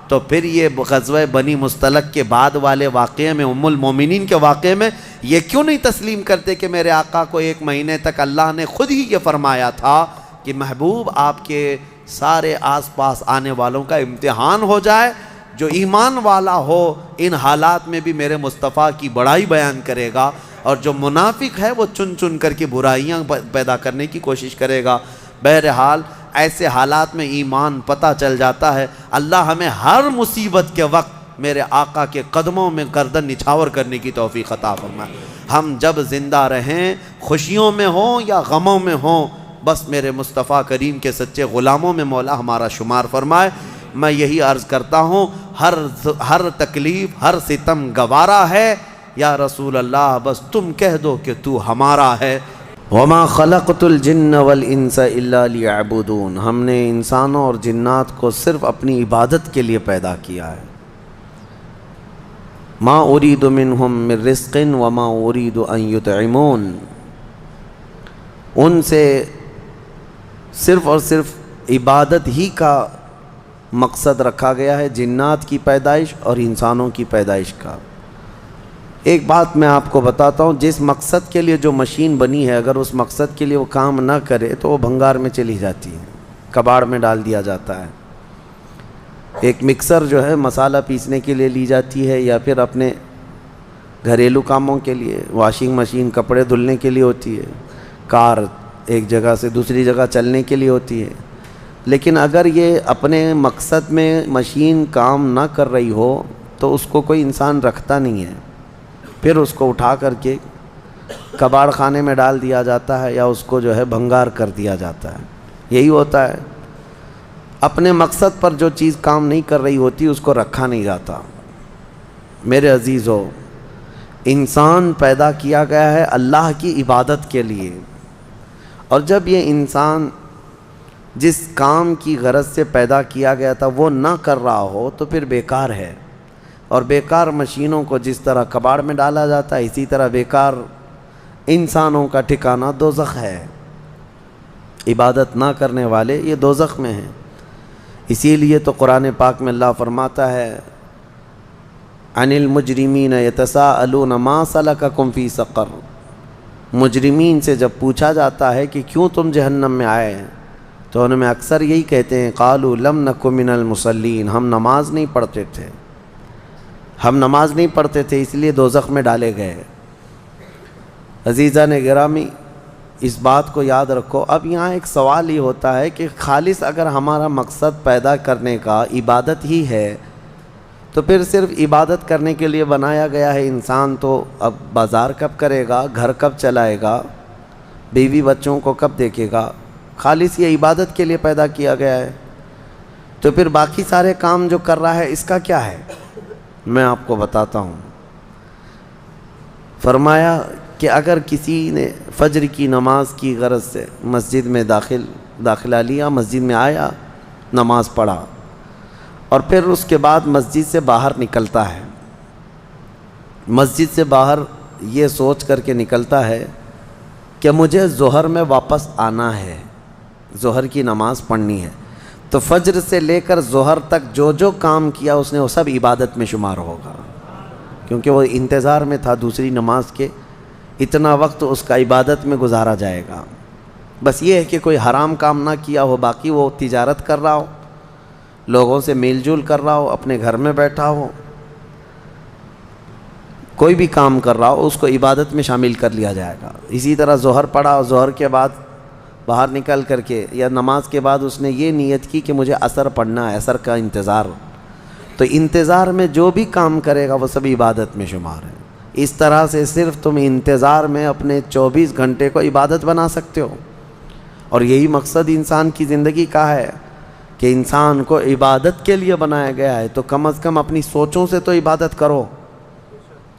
تو پھر یہ غزوہ بنی مستلق کے بعد والے واقعے میں, ام المومنین کے واقعے میں یہ کیوں نہیں تسلیم کرتے کہ میرے آقا کو 1 مہینے تک اللہ نے خود ہی یہ فرمایا تھا کہ محبوب آپ کے سارے آس پاس آنے والوں کا امتحان ہو جائے, جو ایمان والا ہو ان حالات میں بھی میرے مصطفیٰ کی بڑائی بیان کرے گا, اور جو منافق ہے وہ چن چن کر کے برائیاں پیدا کرنے کی کوشش کرے گا. بہرحال ایسے حالات میں ایمان پتہ چل جاتا ہے. اللہ ہمیں ہر مصیبت کے وقت میرے آقا کے قدموں میں گردن نچھاور کرنے کی توفیق عطا فرمائے. ہم جب زندہ رہیں, خوشیوں میں ہوں یا غموں میں ہوں, بس میرے مصطفیٰ کریم کے سچے غلاموں میں مولا ہمارا شمار فرمائے. میں یہی عرض کرتا ہوں, ہر تکلیف ہر ستم گوارا ہے, یا رسول اللہ بس تم کہہ دو کہ تو ہمارا ہے. وما خلقت الجن والانس الا لیعبدون, ہم نے انسانوں اور جنات کو صرف اپنی عبادت کے لیے پیدا کیا ہے. ما اريد منهم من رزق وما اريد ان يطعمون, ان سے صرف اور صرف عبادت ہی کا مقصد رکھا گیا ہے, جنات کی پیدائش اور انسانوں کی پیدائش کا. ایک بات میں آپ کو بتاتا ہوں, جس مقصد کے لیے جو مشین بنی ہے اگر اس مقصد کے لیے وہ کام نہ کرے تو وہ بھنگار میں چلی جاتی ہے, کباڑ میں ڈال دیا جاتا ہے. ایک مکسر جو ہے مسالہ پیسنے کے لیے لی جاتی ہے, یا پھر اپنے گھریلو کاموں کے لیے, واشنگ مشین کپڑے دھلنے کے لیے ہوتی ہے, کار ایک جگہ سے دوسری جگہ چلنے کے لیے ہوتی ہے. لیکن اگر یہ اپنے مقصد میں مشین کام نہ کر رہی ہو تو اس کو کوئی انسان رکھتا نہیں ہے, پھر اس کو اٹھا کر کے کباڑ خانے میں ڈال دیا جاتا ہے یا اس کو جو ہے بھنگار کر دیا جاتا ہے. یہی ہوتا ہے, اپنے مقصد پر جو چیز کام نہیں کر رہی ہوتی اس کو رکھا نہیں جاتا. میرے عزیزو, انسان پیدا کیا گیا ہے اللہ کی عبادت کے لیے, اور جب یہ انسان جس کام کی غرض سے پیدا کیا گیا تھا وہ نہ کر رہا ہو تو پھر بیکار ہے. اور بیکار مشینوں کو جس طرح کباڑ میں ڈالا جاتا ہے, اسی طرح بیکار انسانوں کا ٹھکانہ دوزخ ہے. عبادت نہ کرنے والے یہ دوزخ میں ہیں. اسی لیے تو قرآن پاک میں اللہ فرماتا ہے عن المجرمین یتساءلون ما سلککم فی سقر, مجرمین سے جب پوچھا جاتا ہے کہ کیوں تم جہنم میں آئے ہیں تو ان میں اکثر یہی کہتے ہیں قالوا لم نک من المصلین، ہم نماز نہیں پڑھتے تھے، ہم نماز نہیں پڑھتے تھے اس لیے دوزخ میں ڈالے گئے۔ عزیزان گرامی، اس بات کو یاد رکھو۔ اب یہاں ایک سوال یہ ہوتا ہے کہ خالص اگر ہمارا مقصد پیدا کرنے کا عبادت ہی ہے تو پھر صرف عبادت کرنے کے لیے بنایا گیا ہے انسان، تو اب بازار کب کرے گا، گھر کب چلائے گا، بیوی بچوں کو کب دیکھے گا؟ خالص یہ عبادت کے لیے پیدا کیا گیا ہے، تو پھر باقی سارے کام جو کر رہا ہے اس کا کیا ہے؟ میں آپ کو بتاتا ہوں۔ فرمایا کہ اگر کسی نے فجر کی نماز کی غرض سے مسجد میں داخلہ لیا، مسجد میں آیا، نماز پڑھا، اور پھر اس کے بعد مسجد سے باہر نکلتا ہے، مسجد سے باہر یہ سوچ کر کے نکلتا ہے کہ مجھے ظہر میں واپس آنا ہے، ظہر کی نماز پڑھنی ہے، تو فجر سے لے کر ظہر تک جو جو کام کیا اس نے وہ سب عبادت میں شمار ہوگا، کیونکہ وہ انتظار میں تھا دوسری نماز کے، اتنا وقت اس کا عبادت میں گزارا جائے گا۔ بس یہ ہے کہ کوئی حرام کام نہ کیا ہو، باقی وہ تجارت کر رہا ہو، لوگوں سے میل جول کر رہا ہو، اپنے گھر میں بیٹھا ہو، کوئی بھی کام کر رہا ہو، اس کو عبادت میں شامل کر لیا جائے گا۔ اسی طرح ظہر پڑھا، ظہر کے بعد باہر نکل کر کے یا نماز کے بعد اس نے یہ نیت کی کہ مجھے عصر پڑھنا ہے، عصر کا انتظار، تو انتظار میں جو بھی کام کرے گا وہ سب عبادت میں شمار ہے۔ اس طرح سے صرف تم انتظار میں اپنے 24 گھنٹے کو عبادت بنا سکتے ہو، اور یہی مقصد انسان کی زندگی کا ہے کہ انسان کو عبادت کے لیے بنایا گیا ہے، تو کم از کم اپنی سوچوں سے تو عبادت کرو،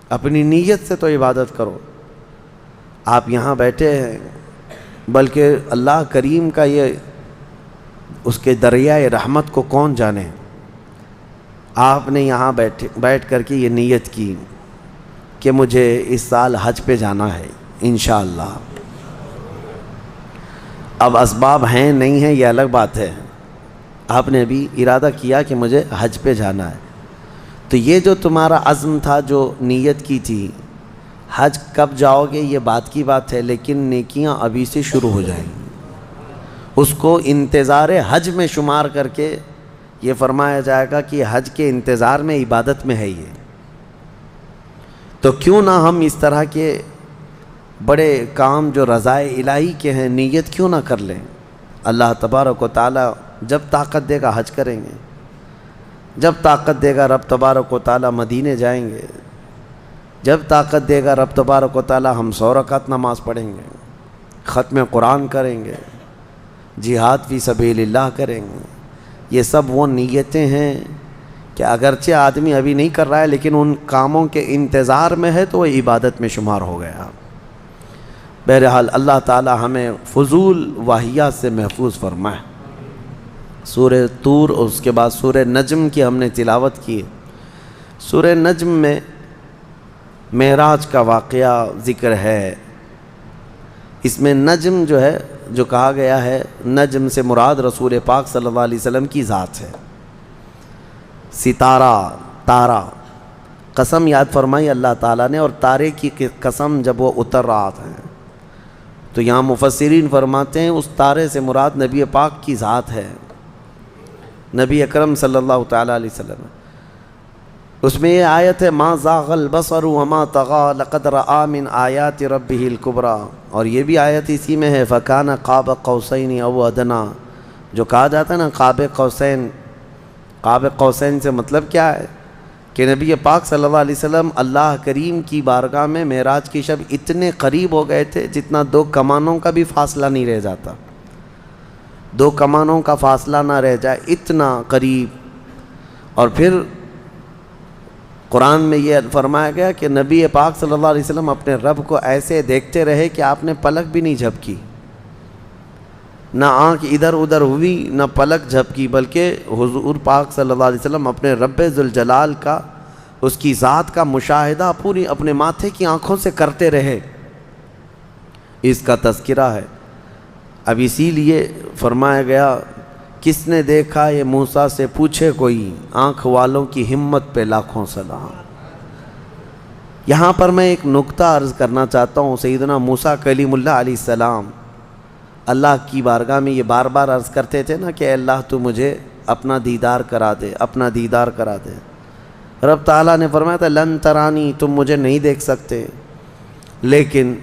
اپنی نیت سے تو عبادت کرو۔ آپ یہاں بیٹھے ہیں، بلکہ اللہ کریم کا یہ اس کے دریائے رحمت کو کون جانے، آپ نے یہاں بیٹھ کر کے یہ نیت کی کہ مجھے اس سال حج پہ جانا ہے انشاءاللہ۔ اب اسباب ہیں نہیں ہیں یہ الگ بات ہے، آپ نے بھی ارادہ کیا کہ مجھے حج پہ جانا ہے، تو یہ جو تمہارا عزم تھا، جو نیت کی تھی، حج کب جاؤ گے یہ بات کی بات ہے، لیکن نیکیاں ابھی سے شروع ہو جائیں گی، اس کو انتظار حج میں شمار کر کے یہ فرمایا جائے گا کہ حج کے انتظار میں عبادت میں ہے یہ۔ تو کیوں نہ ہم اس طرح کے بڑے کام جو رضائے الہی کے ہیں نیت کیوں نہ کر لیں؟ اللہ تبارک و تعالی جب طاقت دے گا حج کریں گے، جب طاقت دے گا رب تبارک و تعالی مدینے جائیں گے، جب طاقت دے گا رب تبارک و تعالی ہم 100 رکعت نماز پڑھیں گے، ختم قرآن کریں گے، جہاد فی سبیل اللہ کریں گے۔ یہ سب وہ نیتیں ہیں کہ اگرچہ آدمی ابھی نہیں کر رہا ہے لیکن ان کاموں کے انتظار میں ہے تو وہ عبادت میں شمار ہو گیا۔ بہرحال اللہ تعالی ہمیں فضول واہیات سے محفوظ فرمائے۔ سورہ طور اور اس کے بعد سورہ نجم کی ہم نے تلاوت کی۔ سورہ نجم میں معراج کا واقعہ ذکر ہے۔ اس میں نجم جو ہے، جو کہا گیا ہے، نجم سے مراد رسول پاک صلی اللہ علیہ وسلم کی ذات ہے۔ ستارہ، تارہ، قسم یاد فرمائی اللہ تعالیٰ نے، اور تارے کی قسم جب وہ اتر رہا تھا، تو یہاں مفسرین فرماتے ہیں اس تارے سے مراد نبی پاک کی ذات ہے، نبی اکرم صلی اللہ تعالیٰ علیہ وسلم۔ اس میں یہ آیت ہے ما زاغ البصر وما طغى لقد رأى من آیات ربه الکبریٰ، اور یہ بھی آیت اسی میں ہے فکان قاب قوسین او ادنیٰ، جو کہا جاتا ہے نا قاب قوسین۔ قاب قوسین سے مطلب کیا ہے کہ نبی پاک صلی اللہ علیہ وسلم اللہ کریم کی بارگاہ میں معراج کی شب اتنے قریب ہو گئے تھے جتنا 2 کمانوں کا بھی فاصلہ نہیں رہ جاتا، 2 کمانوں کا فاصلہ نہ رہ جائے، اتنا قریب۔ اور پھر قرآن میں یہ فرمایا گیا کہ نبی پاک صلی اللہ علیہ وسلم اپنے رب کو ایسے دیکھتے رہے کہ آپ نے پلک بھی نہیں جھپکی، نہ آنکھ ادھر ادھر ہوئی نہ پلک جھپکی، بلکہ حضور پاک صلی اللہ علیہ وسلم اپنے رب ذوالجلال کا، اس کی ذات کا مشاہدہ پوری اپنے ماتھے کی آنکھوں سے کرتے رہے۔ اس کا تذکرہ ہے۔ اب اسی لیے فرمایا گیا کس نے دیکھا یہ موسیٰ سے پوچھے کوئی، آنکھ والوں کی ہمت پہ لاکھوں سلام۔ یہاں پر میں ایک نکتہ عرض کرنا چاہتا ہوں۔ سیدنا موسیٰ کلیم اللہ علیہ السلام اللہ کی بارگاہ میں یہ بار بار عرض کرتے تھے نا کہ اے اللہ تو مجھے اپنا دیدار کرا دے، اپنا دیدار کرا دے۔ رب تعالیٰ نے فرمایا تھا لن ترانی، تم مجھے نہیں دیکھ سکتے، لیکن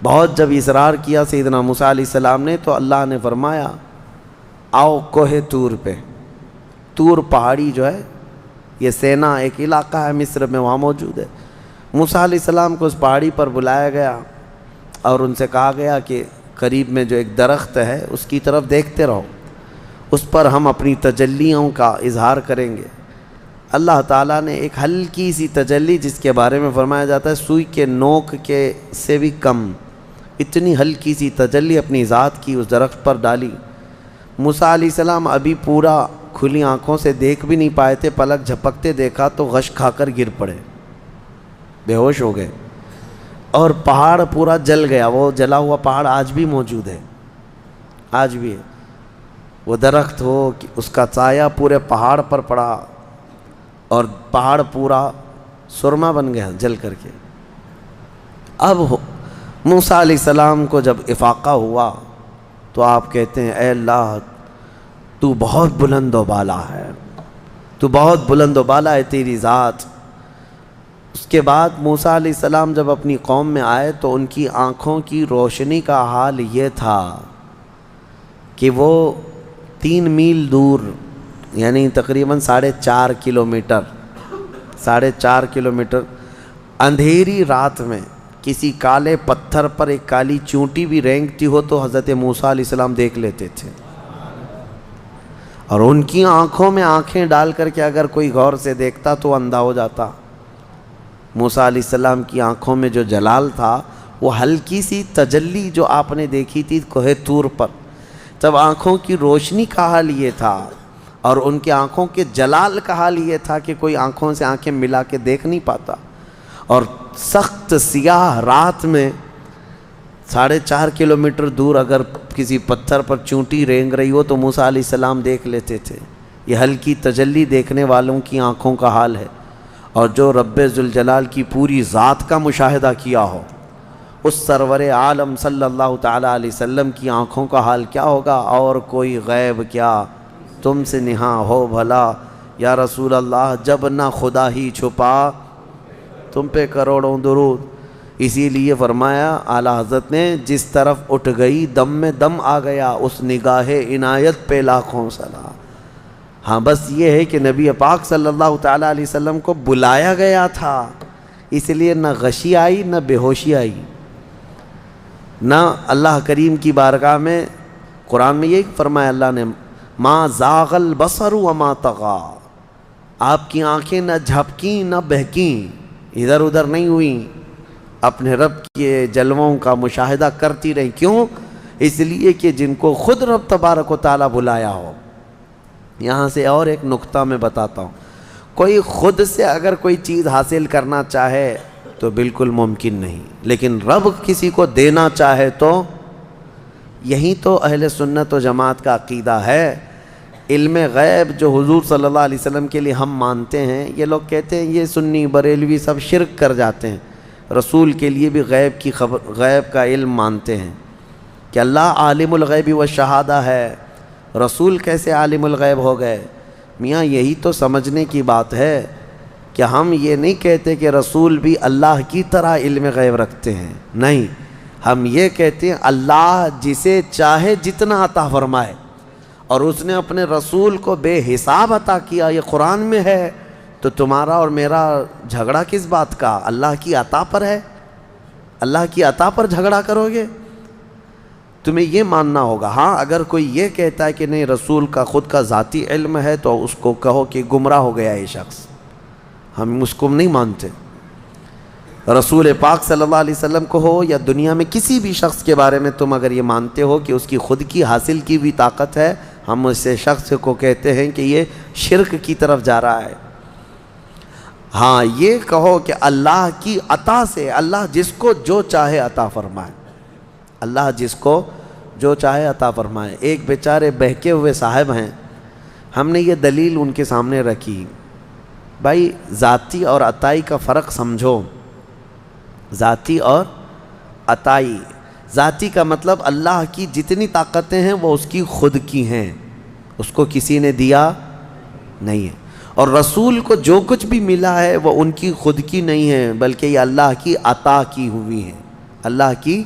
بہت جب اصرار کیا سیدنا موسیٰ علیہ السلام نے تو اللہ نے فرمایا آؤ کوہ طور پہ۔ طور پہاڑی جو ہے یہ سینا ایک علاقہ ہے مصر میں، وہاں موجود ہے۔ موسیٰ علیہ السلام کو اس پہاڑی پر بلایا گیا اور ان سے کہا گیا کہ قریب میں جو ایک درخت ہے اس کی طرف دیکھتے رہو، اس پر ہم اپنی تجلیوں کا اظہار کریں گے۔ اللہ تعالیٰ نے ایک ہلکی سی تجلی جس کے بارے میں فرمایا جاتا ہے سوئی کے نوک کے سے بھی کم، اتنی ہلکی سی تجلی اپنی ذات کی اس درخت پر ڈالی۔ موسیٰ علیہ السلام ابھی پورا کھلی آنکھوں سے دیکھ بھی نہیں پائے تھے، پلک جھپکتے دیکھا تو غش کھا کر گر پڑے، بے ہوش ہو گئے، اور پہاڑ پورا جل گیا۔ وہ جلا ہوا پہاڑ آج بھی موجود ہے، آج بھی ہے۔ وہ درخت ہو کہ اس کا سایہ پورے پہاڑ پر پڑا اور پہاڑ پورا سرما بن گیا جل کر کے۔ اب موسیٰ علیہ السلام کو جب افاقہ ہوا تو آپ کہتے ہیں اے اللہ تو بہت بلند و بالا ہے، تو بہت بلند و بالا ہے تیری ذات۔ اس کے بعد موسیٰ علیہ السلام جب اپنی قوم میں آئے تو ان کی آنکھوں کی روشنی کا حال یہ تھا کہ وہ 3 میل دور یعنی تقریباً 4.5 کلومیٹر 4.5 کلومیٹر اندھیری رات میں کسی کالے پتھر پر ایک کالی چونٹی بھی رینگتی ہو تو حضرت موسیٰ علیہ السلام دیکھ لیتے تھے، اور ان کی آنکھوں میں آنکھیں ڈال کر کے اگر کوئی غور سے دیکھتا تو اندھا ہو جاتا۔ موسیٰ علیہ السلام کی آنکھوں میں جو جلال تھا وہ ہلکی سی تجلی جو آپ نے دیکھی تھی کوہ طور پر، تب آنکھوں کی روشنی کا حال یہ تھا اور ان کے آنکھوں کے جلال کا حال یہ تھا کہ کوئی آنکھوں سے آنکھیں ملا کے دیکھ نہیں پاتا، اور سخت سیاہ رات میں 4.5 کلومیٹر دور اگر کسی پتھر پر چونٹی رینگ رہی ہو تو موسیٰ علیہ السلام دیکھ لیتے تھے۔ یہ ہلکی تجلی دیکھنے والوں کی آنکھوں کا حال ہے، اور جو رب ذوالجلال کی پوری ذات کا مشاہدہ کیا ہو اس سرور عالم صلی اللہ تعالیٰ علیہ وسلم کی آنکھوں کا حال کیا ہوگا؟ اور کوئی غیب کیا تم سے نہاں ہو بھلا یا رسول اللہ، جب نہ خدا ہی چھپا تم پہ کروڑوں درود۔ اسی لیے فرمایا اعلیٰ حضرت نے جس طرف اٹھ گئی دم میں دم آ گیا، اس نگاہ عنایت پہ لاکھوں سلام۔ ہاں بس یہ ہے کہ نبی پاک صلی اللہ تعالیٰ علیہ وسلم کو بلایا گیا تھا، اس لیے نہ غشی آئی نہ بے ہوشی آئی، نہ اللہ کریم کی بارگاہ میں قرآن میں یہ فرمایا اللہ نے ما زاغ البصر وما طغى، آپ کی آنکھیں نہ جھپکیں نہ بہکیں، ادھر ادھر نہیں ہوئیں، اپنے رب کے جلووں کا مشاہدہ کرتی رہیں۔ کیوں؟ اس لیے کہ جن کو خود رب تبارک و تعالیٰ بلایا ہو۔ یہاں سے اور ایک نقطہ میں بتاتا ہوں، کوئی خود سے اگر کوئی چیز حاصل کرنا چاہے تو بالکل ممکن نہیں، لیکن رب کسی کو دینا چاہے تو یہی تو اہل سنت و جماعت کا عقیدہ ہے۔ علم غیب جو حضور صلی اللہ علیہ وسلم کے لیے ہم مانتے ہیں، یہ لوگ کہتے ہیں یہ سنی بریلوی سب شرک کر جاتے ہیں، رسول کے لیے بھی غیب کی خبر، غیب کا علم مانتے ہیں کہ اللہ عالم الغیب والشہادہ ہے، رسول کیسے عالم الغیب ہو گئے؟ میاں یہی تو سمجھنے کی بات ہے کہ ہم یہ نہیں کہتے کہ رسول بھی اللہ کی طرح علم غیب رکھتے ہیں، نہیں، ہم یہ کہتے ہیں اللہ جسے چاہے جتنا عطا فرمائے، اور اس نے اپنے رسول کو بے حساب عطا کیا، یہ قرآن میں ہے، تو تمہارا اور میرا جھگڑا کس بات کا؟ اللہ کی عطا پر ہے، اللہ کی عطا پر جھگڑا کرو گے؟ تمہیں یہ ماننا ہوگا۔ ہاں اگر کوئی یہ کہتا ہے کہ نہیں رسول کا خود کا ذاتی علم ہے تو اس کو کہو کہ گمراہ ہو گیا یہ شخص، ہم اس کو نہیں مانتے۔ رسول پاک صلی اللہ علیہ وسلم کو ہو یا دنیا میں کسی بھی شخص کے بارے میں تم اگر یہ مانتے ہو کہ اس کی خود کی حاصل کی بھی طاقت ہے، ہم اس شخص کو کہتے ہیں کہ یہ شرک کی طرف جا رہا ہے۔ ہاں یہ کہو کہ اللہ کی عطا سے اللہ جس کو جو چاہے عطا فرمائے، اللہ جس کو جو چاہے عطا فرمائے۔ ایک بیچارے بہکے ہوئے صاحب ہیں، ہم نے یہ دلیل ان کے سامنے رکھی، بھائی ذاتی اور عطائی کا فرق سمجھو، ذاتی اور عطائی۔ ذاتی کا مطلب اللہ کی جتنی طاقتیں ہیں وہ اس کی خود کی ہیں، اس کو کسی نے دیا نہیں ہے، اور رسول کو جو کچھ بھی ملا ہے وہ ان کی خود کی نہیں ہے بلکہ یہ اللہ کی عطا کی ہوئی ہیں، اللہ کی۔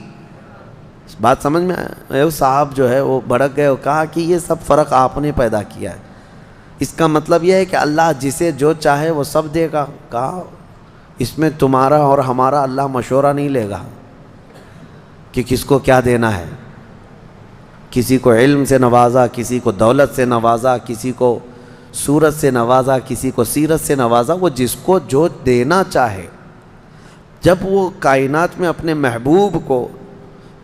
بات سمجھ میں آیا؟ صاحب جو ہے وہ بھڑک گئے اور کہا کہ یہ سب فرق آپ نے پیدا کیا ہے، اس کا مطلب یہ ہے کہ اللہ جسے جو چاہے وہ سب دے گا۔ کہا اس میں تمہارا اور ہمارا اللہ مشورہ نہیں لے گا کہ کس کو کیا دینا ہے، کسی کو علم سے نوازا، کسی کو دولت سے نوازا، کسی کو صورت سے نوازا، کسی کو سیرت سے نوازا، وہ جس کو جو دینا چاہے۔ جب وہ کائنات میں اپنے محبوب کو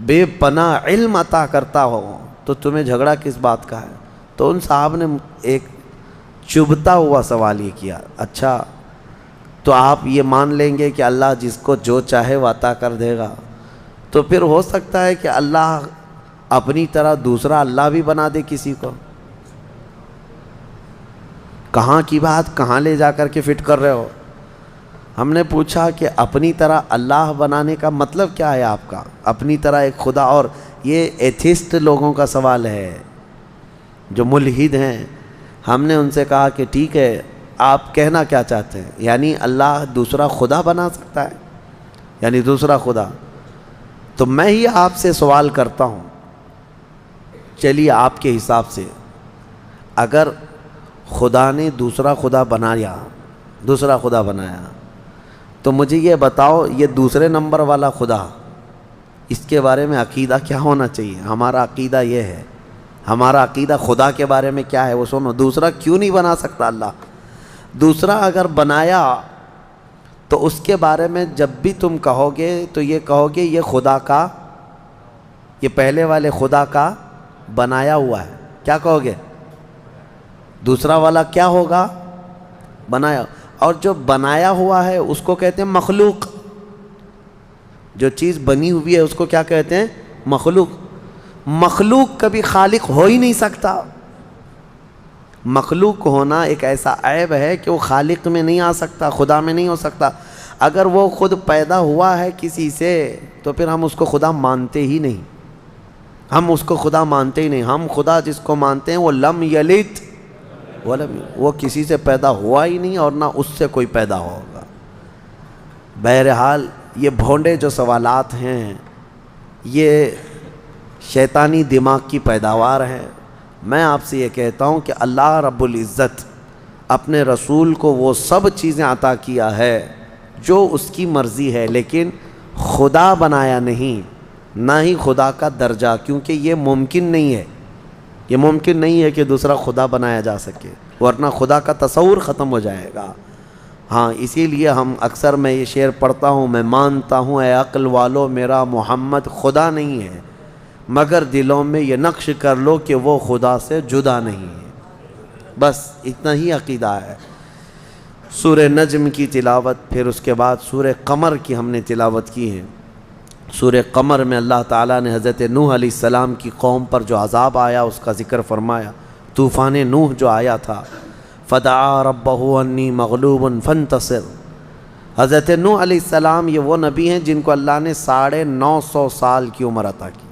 بے پناہ علم عطا کرتا ہو تو تمہیں جھگڑا کس بات کا ہے؟ تو ان صاحب نے ایک چبھتا ہوا سوال یہ کیا، اچھا تو آپ یہ مان لیں گے کہ اللہ جس کو جو چاہے وہ عطا کر دے گا، تو پھر ہو سکتا ہے کہ اللہ اپنی طرح دوسرا اللہ بھی بنا دے کسی کو؟ کہاں کی بات کہاں لے جا کر کے فٹ کر رہے ہو؟ ہم نے پوچھا کہ اپنی طرح اللہ بنانے کا مطلب کیا ہے آپ کا؟ اپنی طرح ایک خدا، اور یہ ایتھسٹ لوگوں کا سوال ہے جو ملحد ہیں۔ ہم نے ان سے کہا کہ ٹھیک ہے، آپ کہنا کیا چاہتے ہیں؟ یعنی اللہ دوسرا خدا بنا سکتا ہے؟ یعنی دوسرا خدا؟ تو میں ہی آپ سے سوال کرتا ہوں، چلیے آپ کے حساب سے اگر خدا نے دوسرا خدا بنایا تو مجھے یہ بتاؤ، یہ دوسرے نمبر والا خدا، اس کے بارے میں عقیدہ کیا ہونا چاہیے؟ ہمارا عقیدہ یہ ہے، ہمارا عقیدہ خدا کے بارے میں کیا ہے وہ سنو۔ دوسرا کیوں نہیں بنا سکتا اللہ؟ دوسرا اگر بنایا تو اس کے بارے میں جب بھی تم کہو گے تو یہ کہو گے یہ خدا کا، یہ پہلے والے خدا کا بنایا ہوا ہے۔ کیا کہو گے؟ دوسرا والا کیا ہوگا؟ بنایا۔ اور جو بنایا ہوا ہے اس کو کہتے ہیں مخلوق۔ جو چیز بنی ہوئی ہے اس کو کیا کہتے ہیں؟ مخلوق۔ مخلوق کبھی خالق ہو ہی نہیں سکتا۔ مخلوق ہونا ایک ایسا عیب ہے کہ وہ خالق میں نہیں آ سکتا، خدا میں نہیں ہو سکتا۔ اگر وہ خود پیدا ہوا ہے کسی سے تو پھر ہم اس کو خدا مانتے ہی نہیں، ہم اس کو خدا مانتے ہی نہیں۔ ہم خدا جس کو مانتے ہیں وہ لم یلد ولم یولد، وہ کسی سے پیدا ہوا ہی نہیں اور نہ اس سے کوئی پیدا ہوگا۔ بہرحال یہ بھونڈے جو سوالات ہیں یہ شیطانی دماغ کی پیداوار ہے۔ میں آپ سے یہ کہتا ہوں کہ اللہ رب العزت اپنے رسول کو وہ سب چیزیں عطا کیا ہے جو اس کی مرضی ہے، لیکن خدا بنایا نہیں، نہ ہی خدا کا درجہ، کیونکہ یہ ممکن نہیں ہے، یہ ممکن نہیں ہے کہ دوسرا خدا بنایا جا سکے، ورنہ خدا کا تصور ختم ہو جائے گا۔ ہاں اسی لیے ہم اکثر میں یہ شعر پڑھتا ہوں، میں مانتا ہوں اے عقل والو میرا محمد خدا نہیں ہے، مگر دلوں میں یہ نقش کر لو کہ وہ خدا سے جدا نہیں ہے۔ بس اتنا ہی عقیدہ ہے۔ سورہ نجم کی تلاوت، پھر اس کے بعد سورہ قمر کی ہم نے تلاوت کی ہے۔ سورہ قمر میں اللہ تعالیٰ نے حضرت نوح علیہ السلام کی قوم پر جو عذاب آیا اس کا ذکر فرمایا۔ طوفان نوح جو آیا تھا، فدعا ربہ انی مغلوب فانتصر۔ حضرت نوح علیہ السلام یہ وہ نبی ہیں جن کو اللہ نے 950 سال کی عمر عطا کی۔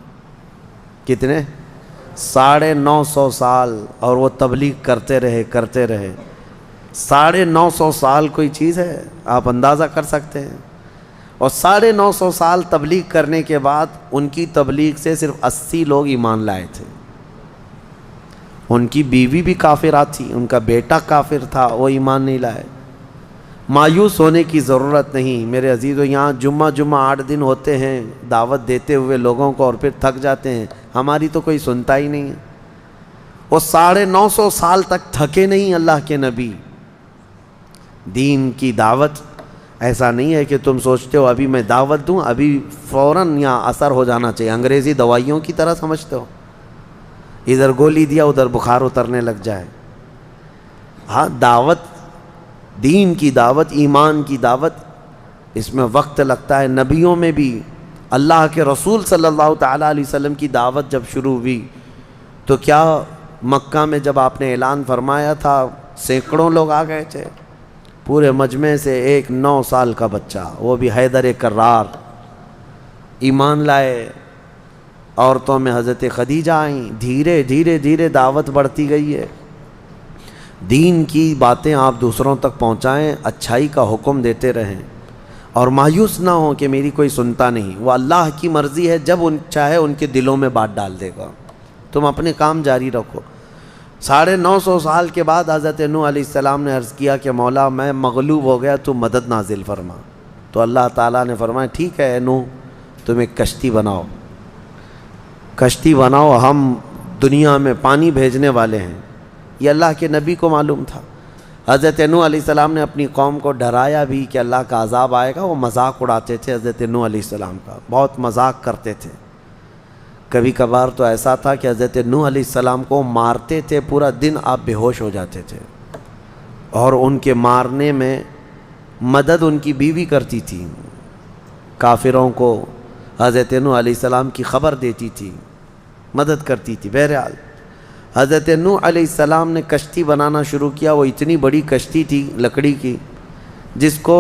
کتنے؟ 950 سال، اور وہ تبلیغ کرتے رہے 950 سال کوئی چیز ہے؟ آپ اندازہ کر سکتے ہیں۔ اور 950 سال تبلیغ کرنے کے بعد ان کی تبلیغ سے صرف 80 لوگ ایمان لائے تھے۔ ان کی بیوی بھی کافرہ تھی، ان کا بیٹا کافر تھا، وہ ایمان نہیں لائے۔ مایوس ہونے کی ضرورت نہیں میرے عزیزو، یہاں جمعہ 8 دن ہوتے ہیں دعوت دیتے ہوئے لوگوں کو، اور پھر تھک جاتے ہیں، ہماری تو کوئی سنتا ہی نہیں ہے۔ وہ 950 سال تک تھکے نہیں اللہ کے نبی۔ دین کی دعوت ایسا نہیں ہے کہ تم سوچتے ہو ابھی میں دعوت دوں ابھی فوراً یہاں اثر ہو جانا چاہیے، انگریزی دوائیوں کی طرح سمجھتے ہو، ادھر گولی دیا ادھر بخار اترنے لگ جائے۔ ہاں دعوت، دین کی دعوت، ایمان کی دعوت، اس میں وقت لگتا ہے۔ نبیوں میں بھی اللہ کے رسول صلی اللہ تعالیٰ علیہ وسلم کی دعوت جب شروع ہوئی تو کیا مکہ میں جب آپ نے اعلان فرمایا تھا سینکڑوں لوگ آ گئے تھے، پورے مجمع سے ایک 9 سال کا بچہ، وہ بھی حیدر کرار، ایمان لائے۔ عورتوں میں حضرت خدیجہ آئیں، دھیرے دھیرے دھیرے دعوت بڑھتی گئی ہے، دین کی باتیں آپ دوسروں تک پہنچائیں، اچھائی کا حکم دیتے رہیں، اور مایوس نہ ہوں کہ میری کوئی سنتا نہیں، وہ اللہ کی مرضی ہے، جب چاہے ان کے دلوں میں بات ڈال دے گا، تم اپنے کام جاری رکھو۔ 950 سال کے بعد حضرت نوح علیہ السلام نے عرض کیا کہ مولا میں مغلوب ہو گیا، تو مدد نازل فرما۔ تو اللہ تعالیٰ نے فرمایا ٹھیک ہے نوح، تم ایک کشتی بناؤ، کشتی بناؤ، ہم دنیا میں پانی بھیجنے والے ہیں۔ یہ اللہ کے نبی کو معلوم تھا۔ حضرت نوح علیہ السلام نے اپنی قوم کو ڈرایا بھی کہ اللہ کا عذاب آئے گا۔ وہ مذاق اڑاتے تھے حضرت نوح علیہ السلام کا، بہت مذاق کرتے تھے۔ کبھی کبھار تو ایسا تھا کہ حضرت نوح علیہ السلام کو مارتے تھے، پورا دن آپ بے ہوش ہو جاتے تھے، اور ان کے مارنے میں مدد ان کی بیوی کرتی تھی، کافروں کو حضرت نوح علیہ السلام کی خبر دیتی تھی، مدد کرتی تھی۔ بہرحال حضرت نوح علیہ السلام نے کشتی بنانا شروع کیا۔ وہ اتنی بڑی کشتی تھی لکڑی کی، جس کو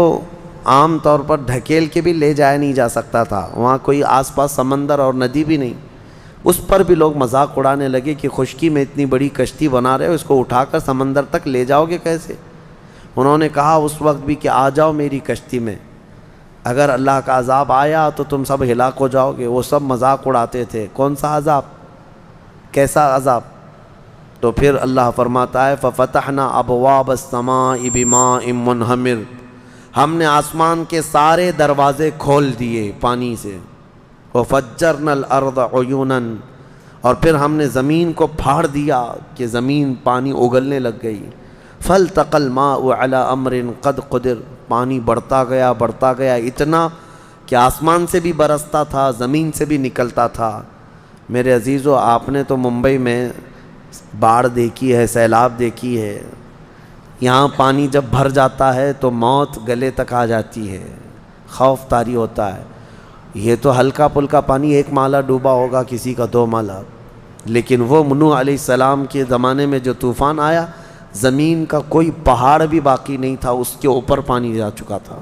عام طور پر ڈھکیل کے بھی لے جایا نہیں جا سکتا تھا، وہاں کوئی آس پاس سمندر اور ندی بھی نہیں۔ اس پر بھی لوگ مذاق اڑانے لگے کہ خشکی میں اتنی بڑی کشتی بنا رہے ہو، اس کو اٹھا کر سمندر تک لے جاؤ گے کیسے؟ انہوں نے کہا اس وقت بھی کہ آ جاؤ میری کشتی میں، اگر اللہ کا عذاب آیا تو تم سب ہلاک ہو جاؤ گے۔ وہ سب مذاق اڑاتے تھے، کون سا عذاب، کیسا عذاب؟ تو پھر اللہ فرماتا ہے فَفَتَحْنَا أَبْوَابَ السَّمَاءِ بِمَاءٍ مُنْهَمِرٍ، ہم نے آسمان کے سارے دروازے کھول دیے پانی سے۔ وَفَجَّرْنَا الْأَرْضَ عُيُونًا، اور پھر ہم نے زمین کو پھاڑ دیا کہ زمین پانی اگلنے لگ گئی۔ فَالْتَقَى الْمَاءُ عَلَى أَمْرٍ قَدْ قُدِرَ، پانی بڑھتا گیا اتنا کہ آسمان سے بھی برستا تھا، زمین سے بھی نکلتا تھا۔ میرے عزیزو، آپ نے تو ممبئی میں باڑھ دیکھی ہے، سیلاب دیکھی ہے، یہاں پانی جب بھر جاتا ہے تو موت گلے تک آ جاتی ہے، خوف طاری ہوتا ہے۔ یہ تو ہلکا پھلکا پانی، 1 مالہ ڈوبا ہوگا، کسی کا 2 مالہ، لیکن وہ نوح علیہ السلام کے زمانے میں جو طوفان آیا، زمین کا کوئی پہاڑ بھی باقی نہیں تھا، اس کے اوپر پانی جا چکا تھا،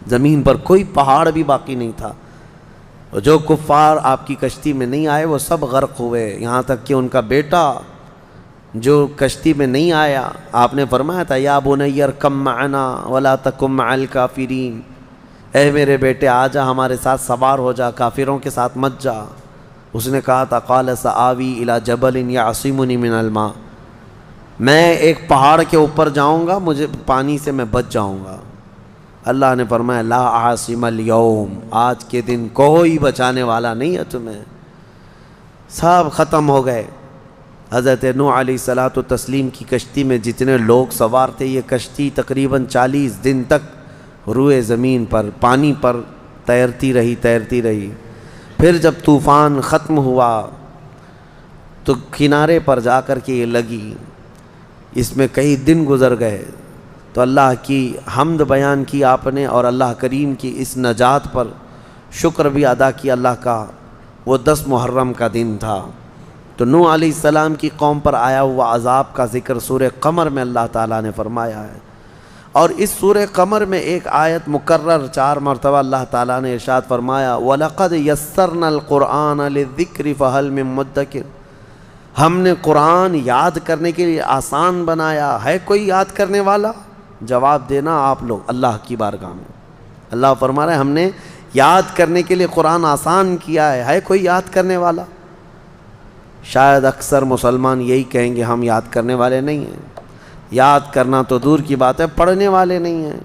زمین پر کوئی پہاڑ بھی باقی نہیں تھا۔ جو کفار آپ کی کشتی میں نہیں آئے وہ سب غرق ہوئے، یہاں تک کہ ان کا بیٹا جو کشتی میں نہیں آیا، آپ نے فرمایا تھا یا بنی ارکب معنا ولا تکن مع الکافرین، اے میرے بیٹے آ جا، ہمارے ساتھ سوار ہو جا، کافروں کے ساتھ مت جا۔ اس نے کہا تھا قال سآوی الی جبل یعصمنی من الماء، میں ایک پہاڑ کے اوپر جاؤں گا، مجھے پانی سے میں بچ جاؤں گا۔ اللہ نے فرمایا لا عاصم اليوم، آج کے دن کوئی بچانے والا نہیں ہے تمہیں، سب ختم ہو گئے۔ حضرت نوح علیہ الصلاۃ والتسلیم کی کشتی میں جتنے لوگ سوار تھے، یہ کشتی تقریباً 40 دن تک روئے زمین پر، پانی پر تیرتی رہی۔ پھر جب طوفان ختم ہوا تو کنارے پر جا کر کے یہ لگی، اس میں کئی دن گزر گئے، تو اللہ کی حمد بیان کی آپ نے، اور اللہ کریم کی اس نجات پر شکر بھی ادا کیا اللہ کا۔ وہ 10 محرم کا دن تھا۔ تو نوح علیہ السلام کی قوم پر آیا ہوا عذاب کا ذکر سورہ قمر میں اللہ تعالیٰ نے فرمایا ہے، اور اس سورہ قمر میں ایک آیت مکرر 4 مرتبہ اللہ تعالیٰ نے ارشاد فرمایا وَلَقَدْ يَسَّرْنَا الْقُرْآنَ لِلذِّكْرِ فَهَلْ مِن مُدَّكِرٍ، ہم نے قرآن یاد کرنے کے لیے آسان بنایا، ہے کوئی یاد کرنے والا؟ جواب دینا آپ لوگ اللہ کی بارگاہ میں۔ اللہ فرما رہے ہیں ہم نے یاد کرنے کے لیے قرآن آسان کیا ہے کوئی یاد کرنے والا؟ شاید اکثر مسلمان یہی کہیں گے ہم یاد کرنے والے نہیں ہیں، یاد کرنا تو دور کی بات ہے، پڑھنے والے نہیں ہیں،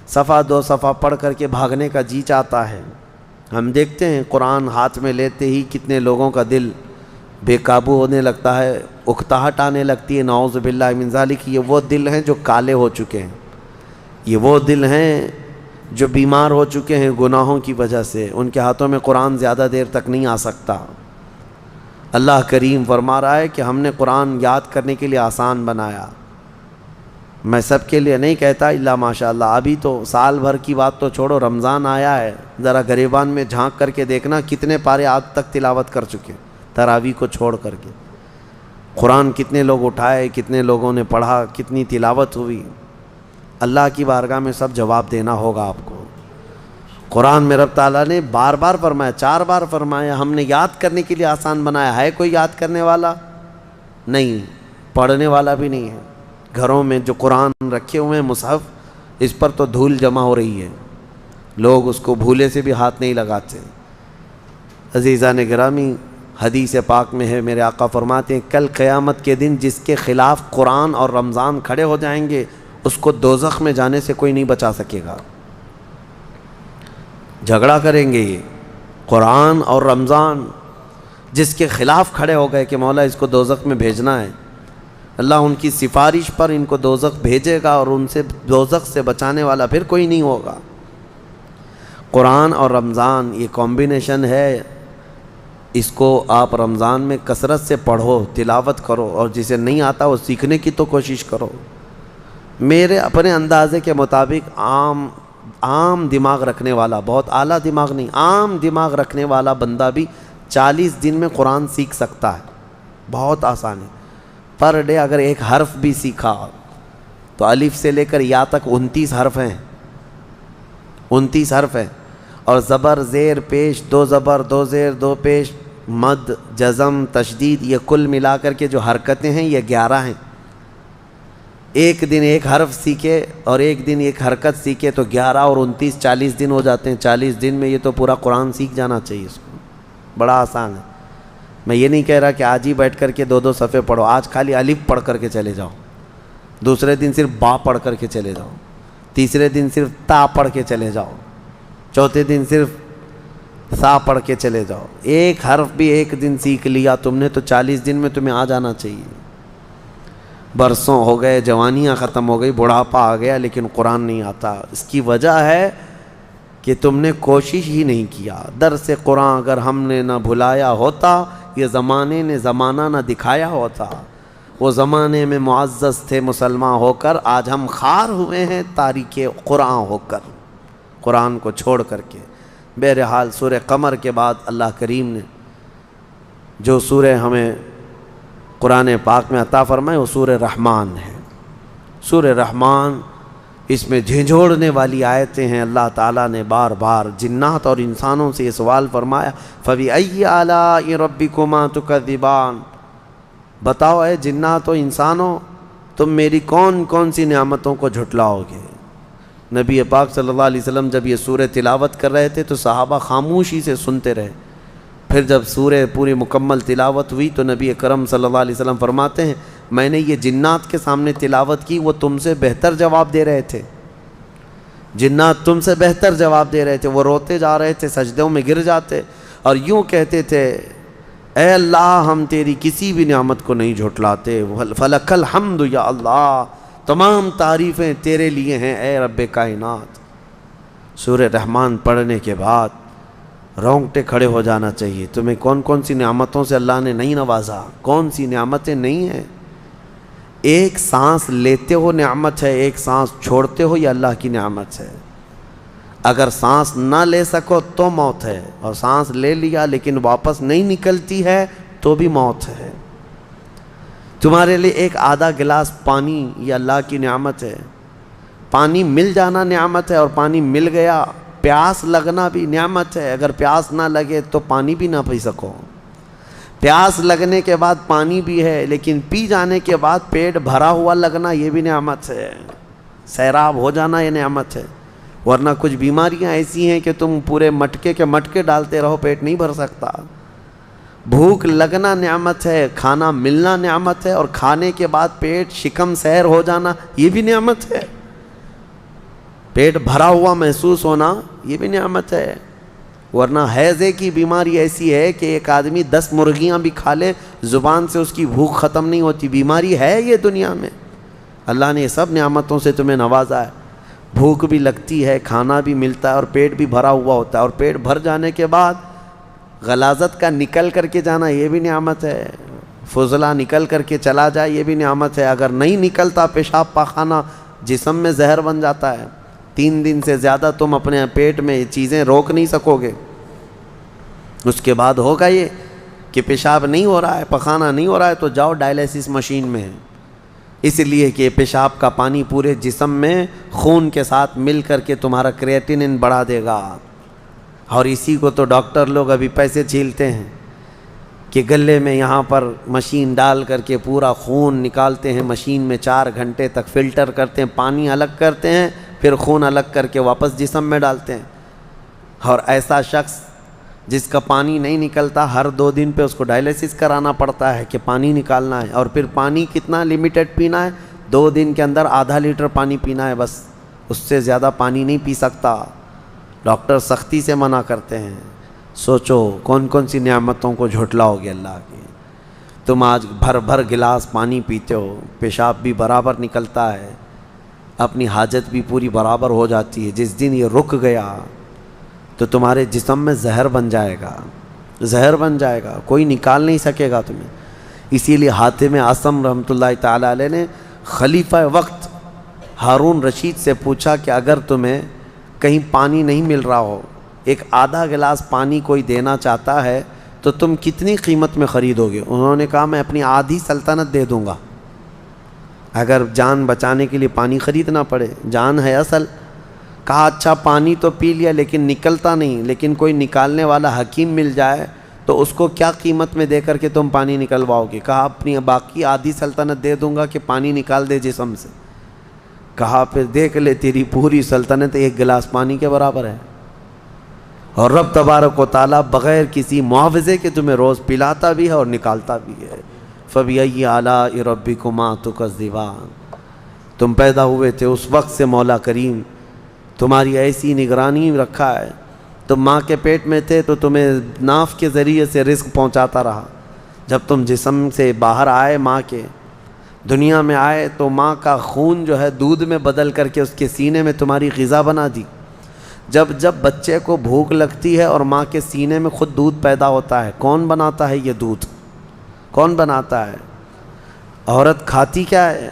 صفحہ 2 صفحہ پڑھ کر کے بھاگنے کا جی چاہتا ہے۔ ہم دیکھتے ہیں قرآن ہاتھ میں لیتے ہی کتنے لوگوں کا دل بے قابو ہونے لگتا ہے، اکتاہٹ آنے لگتی ہے، نعوذ باللہ من ذالک۔ یہ وہ دل ہیں جو کالے ہو چکے ہیں، یہ وہ دل ہیں جو بیمار ہو چکے ہیں گناہوں کی وجہ سے، ان کے ہاتھوں میں قرآن زیادہ دیر تک نہیں آ سکتا۔ اللہ کریم فرما رہا ہے کہ ہم نے قرآن یاد کرنے کے لیے آسان بنایا۔ میں سب کے لیے نہیں کہتا الا ماشاءاللہ، ابھی تو سال بھر کی بات تو چھوڑو، رمضان آیا ہے، ذرا گریبان میں جھانک کر کے دیکھنا کتنے پارے آج تک تلاوت کر چکے، تراویح کو چھوڑ کر کے قرآن کتنے لوگ اٹھائے، کتنے لوگوں نے پڑھا، کتنی تلاوت ہوئی۔ اللہ کی بارگاہ میں سب جواب دینا ہوگا آپ کو۔ قرآن میں رب تعالیٰ نے بار بار فرمایا، 4 بار فرمایا، ہم نے یاد کرنے کے لیے آسان بنایا ہے۔ کوئی یاد کرنے والا نہیں، پڑھنے والا بھی نہیں ہے۔ گھروں میں جو قرآن رکھے ہوئے ہیں مصحف، اس پر تو دھول جمع ہو رہی ہے، لوگ اس کو بھولے سے بھی ہاتھ نہیں لگاتے۔ عزیزان گرامی، حدیث پاک میں ہے، میرے آقا فرماتے ہیں کل قیامت کے دن جس کے خلاف قرآن اور رمضان کھڑے ہو جائیں گے اس کو دوزخ میں جانے سے کوئی نہیں بچا سکے گا۔ جھگڑا کریں گے یہ قرآن اور رمضان، جس کے خلاف کھڑے ہو گئے کہ مولا اس کو دوزخ میں بھیجنا ہے، اللہ ان کی سفارش پر ان کو دوزخ بھیجے گا اور ان سے دوزخ سے بچانے والا پھر کوئی نہیں ہوگا۔ قرآن اور رمضان یہ کمبینیشن ہے، اس کو آپ رمضان میں کثرت سے پڑھو، تلاوت کرو، اور جسے نہیں آتا وہ سیکھنے کی تو کوشش کرو۔ میرے اپنے اندازے کے مطابق عام دماغ رکھنے والا، بہت اعلیٰ دماغ نہیں، عام دماغ رکھنے والا بندہ بھی 40 دن میں قرآن سیکھ سکتا ہے، بہت آسان ہے۔ پر ڈے اگر ایک حرف بھی سیکھا تو الف سے لے کر یا تک 29 حرف ہیں، 29 حرف ہیں، اور زبر زیر پیش، 2 زبر 2 زیر 2 پیش، مد جزم تشدید، یہ کل ملا کر کے جو حرکتیں ہیں یہ 11 ہیں۔ ایک دن ایک حرف سیکھے اور ایک دن ایک حرکت سیکھے تو 11 اور 29 40 دن ہو جاتے ہیں۔ 40 دن میں یہ تو پورا قرآن سیکھ جانا چاہیے اس کو، بڑا آسان ہے۔ میں یہ نہیں کہہ رہا کہ آج ہی بیٹھ کر کے 2 صفحے پڑھو، آج خالی الف پڑھ کر کے چلے جاؤ، دوسرے دن صرف با پڑھ کر کے چلے جاؤ، تیسرے دن صرف تا پڑھ کے چلے جاؤ، چوتھے دن صرف سا پڑھ کے چلے جاؤ۔ ایک حرف بھی ایک دن سیکھ لیا تم نے تو 40 دن میں تمہیں آ جانا چاہیے۔ برسوں ہو گئے، جوانیاں ختم ہو گئی، بڑھاپا آ گیا، لیکن قرآن نہیں آتا۔ اس کی وجہ ہے کہ تم نے کوشش ہی نہیں کیا۔ درس قرآن اگر ہم نے نہ بھلایا ہوتا، یہ زمانے نے زمانہ نہ دکھایا ہوتا، وہ زمانے میں معزز تھے مسلمان ہو کر، آج ہم خار ہوئے ہیں تاریک قرآن ہو کر، قرآن کو چھوڑ کر کے۔ بہرحال سورہ قمر کے بعد اللہ کریم نے جو سورہ ہمیں قرآن پاک میں عطا فرمائے وہ سورہ رحمان ہے۔ سورہ رحمان، اس میں جھنجھوڑنے والی آیتیں ہیں۔ اللہ تعالیٰ نے بار بار جنات اور انسانوں سے یہ سوال فرمایا، فَبِأَيِّ آلَاءِ رَبِّكُمَا تُكَذِّبَانِ، بتاؤ اے جنات و انسانوں تم میری کون کون سی نعمتوں کو جھٹلاؤ گے۔ نبی پاک صلی اللہ علیہ وسلم جب یہ سورہ تلاوت کر رہے تھے تو صحابہ خاموشی سے سنتے رہے۔ پھر جب سورہ پوری مکمل تلاوت ہوئی تو نبی کرم صلی اللہ علیہ وسلم فرماتے ہیں میں نے یہ جنات کے سامنے تلاوت کی، وہ تم سے بہتر جواب دے رہے تھے، جنات تم سے بہتر جواب دے رہے تھے۔ وہ روتے جا رہے تھے، سجدوں میں گر جاتے اور یوں کہتے تھے اے اللہ ہم تیری کسی بھی نعمت کو نہیں جھٹلاتے، فلک الحمد یا اللہ، تمام تعریفیں تیرے لیے ہیں اے رب کائنات۔ سورہ رحمان پڑھنے کے بعد رونگٹے کھڑے ہو جانا چاہیے۔ تمہیں کون کون سی نعمتوں سے اللہ نے نہیں نوازا، کون سی نعمتیں نہیں ہیں۔ ایک سانس لیتے ہو نعمت ہے، ایک سانس چھوڑتے ہو یہ اللہ کی نعمت ہے۔ اگر سانس نہ لے سکو تو موت ہے، اور سانس لے لیا لیکن واپس نہیں نکلتی ہے تو بھی موت ہے۔ تمہارے لیے ایک آدھا گلاس پانی یہ اللہ کی نعمت ہے۔ پانی مل جانا نعمت ہے، اور پانی مل گیا۔ پیاس لگنا بھی نعمت ہے، اگر پیاس نہ لگے تو پانی بھی نہ پی سکو۔ پیاس لگنے کے بعد پانی بھی ہے، لیکن پی جانے کے بعد پیٹ بھرا ہوا لگنا یہ بھی نعمت ہے۔ سیراب ہو جانا یہ نعمت ہے، ورنہ کچھ بیماریاں ایسی ہیں کہ تم پورے مٹکے کے مٹکے ڈالتے رہو پیٹ نہیں بھر سکتا۔ بھوک لگنا نعمت ہے، کھانا ملنا نعمت ہے، اور کھانے کے بعد پیٹ شکم سیر ہو جانا یہ بھی نعمت ہے۔ پیٹ بھرا ہوا محسوس ہونا یہ بھی نعمت ہے، ورنہ ہیضے کی بیماری ایسی ہے کہ ایک آدمی 10 مرغیاں بھی کھا لے زبان سے اس کی بھوک ختم نہیں ہوتی۔ بیماری ہے یہ دنیا میں۔ اللہ نے یہ سب نعمتوں سے تمہیں نوازا ہے۔ بھوک بھی لگتی ہے، کھانا بھی ملتا ہے، اور پیٹ بھی بھرا ہوا ہوتا ہے، اور پیٹ بھر جانے کے بعد غلاظت کا نکل کر کے جانا یہ بھی نعمت ہے۔ فضلہ نکل کر کے چلا جائے یہ بھی نعمت ہے۔ اگر نہیں نکلتا پیشاب پاخانہ جسم میں زہر بن جاتا ہے، 3 دن سے زیادہ تم اپنے پیٹ میں یہ چیزیں روک نہیں سکو گے۔ اس کے بعد ہوگا یہ کہ پیشاب نہیں ہو رہا ہے، پخانہ نہیں ہو رہا ہے، تو جاؤ ڈائلیسس مشین میں، اس لیے کہ پیشاب کا پانی پورے جسم میں خون کے ساتھ مل کر کے تمہارا کریٹینن بڑھا دے گا، اور اسی کو تو ڈاکٹر لوگ ابھی پیسے چھیلتے ہیں کہ گلے میں یہاں پر مشین ڈال کر کے پورا خون نکالتے ہیں، مشین میں 4 گھنٹے تک فلٹر کرتے ہیں، پانی الگ کرتے ہیں، پھر خون الگ کر کے واپس جسم میں ڈالتے ہیں۔ اور ایسا شخص جس کا پانی نہیں نکلتا، ہر 2 دن پہ اس کو ڈائلیسس کرانا پڑتا ہے کہ پانی نکالنا ہے، اور پھر پانی کتنا لمیٹڈ پینا ہے، 2 دن کے اندر آدھا لیٹر پانی پینا ہے، بس اس سے زیادہ پانی نہیں پی سکتا۔ ڈاکٹر سختی سے منع کرتے ہیں۔ سوچو کون کون سی نعمتوں کو جھٹلاؤ گے اللہ کی۔ تم آج بھر بھر گلاس پانی پیتے ہو، پیشاب بھی برابر نکلتا ہے، اپنی حاجت بھی پوری برابر ہو جاتی ہے۔ جس دن یہ رک گیا تو تمہارے جسم میں زہر بن جائے گا، زہر بن جائے گا، کوئی نکال نہیں سکے گا تمہیں۔ اسی لیے حاتم اعصم رحمۃ اللہ تعالیٰ علیہ نے خلیفہ وقت ہارون رشید سے پوچھا کہ اگر تمہیں کہیں پانی نہیں مل رہا ہو، ایک آدھا گلاس پانی کوئی دینا چاہتا ہے تو تم کتنی قیمت میں خریدو گے؟ انہوں نے کہا میں اپنی آدھی سلطنت دے دوں گا اگر جان بچانے کے لیے پانی خریدنا پڑے، جان ہے اصل۔ کہا اچھا پانی تو پی لیا لیکن نکلتا نہیں، لیکن کوئی نکالنے والا حکیم مل جائے تو اس کو کیا قیمت میں دے کر کے تم پانی نکلواؤ گے؟ کہا اپنی باقی آدھی سلطنت دے دوں گا کہ پانی نکال دے جسم سے۔ کہا پھر دیکھ لے تیری پوری سلطنت 1 گلاس پانی کے برابر ہے، اور رب تبارک و تعالیٰ بغیر کسی معاوضے کے تمہیں روز پلاتا بھی ہے اور نکالتا بھی ہے۔ فَبِأَيِّ آلَاءِ رَبِّكُمَا تُكَذِّبَانِ۔ تم پیدا ہوئے تھے اس وقت سے مولا کریم تمہاری ایسی نگرانی رکھا ہے۔ تم ماں کے پیٹ میں تھے تو تمہیں ناف کے ذریعے سے رزق پہنچاتا رہا۔ جب تم جسم سے باہر آئے، ماں کے دنیا میں آئے، تو ماں کا خون جو ہے دودھ میں بدل کر کے اس کے سینے میں تمہاری غذا بنا دی۔ جب جب بچے کو بھوک لگتی ہے اور ماں کے سینے میں خود دودھ پیدا ہوتا ہے، کون بناتا ہے یہ دودھ؟ کون بناتا ہے؟ عورت کھاتی کیا ہے؟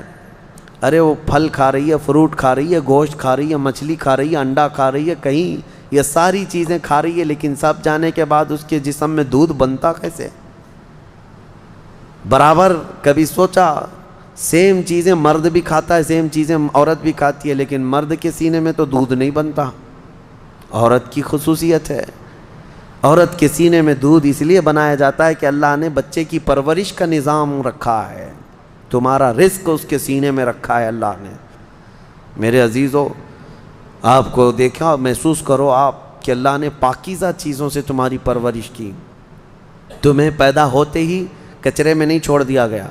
ارے وہ پھل کھا رہی ہے، فروٹ کھا رہی ہے، گوشت کھا رہی ہے، مچھلی کھا رہی ہے، انڈا کھا رہی ہے، کہیں یہ ساری چیزیں کھا رہی ہے، لیکن سب جانے کے بعد اس کے جسم میں دودھ بنتا کیسے؟ برابر کبھی سوچا سیم چیزیں مرد بھی کھاتا ہے، سیم چیزیں عورت بھی کھاتی ہے، لیکن مرد کے سینے میں تو دودھ نہیں بنتا۔ عورت کی خصوصیت ہے، عورت کے سینے میں دودھ اس لیے بنایا جاتا ہے کہ اللہ نے بچے کی پرورش کا نظام رکھا ہے، تمہارا رزق اس کے سینے میں رکھا ہے اللہ نے۔ میرے عزیزو، آپ کو دیکھا، محسوس کرو آپ کہ اللہ نے پاکیزہ چیزوں سے تمہاری پرورش کی، تمہیں پیدا ہوتے ہی کچرے میں نہیں چھوڑ دیا گیا،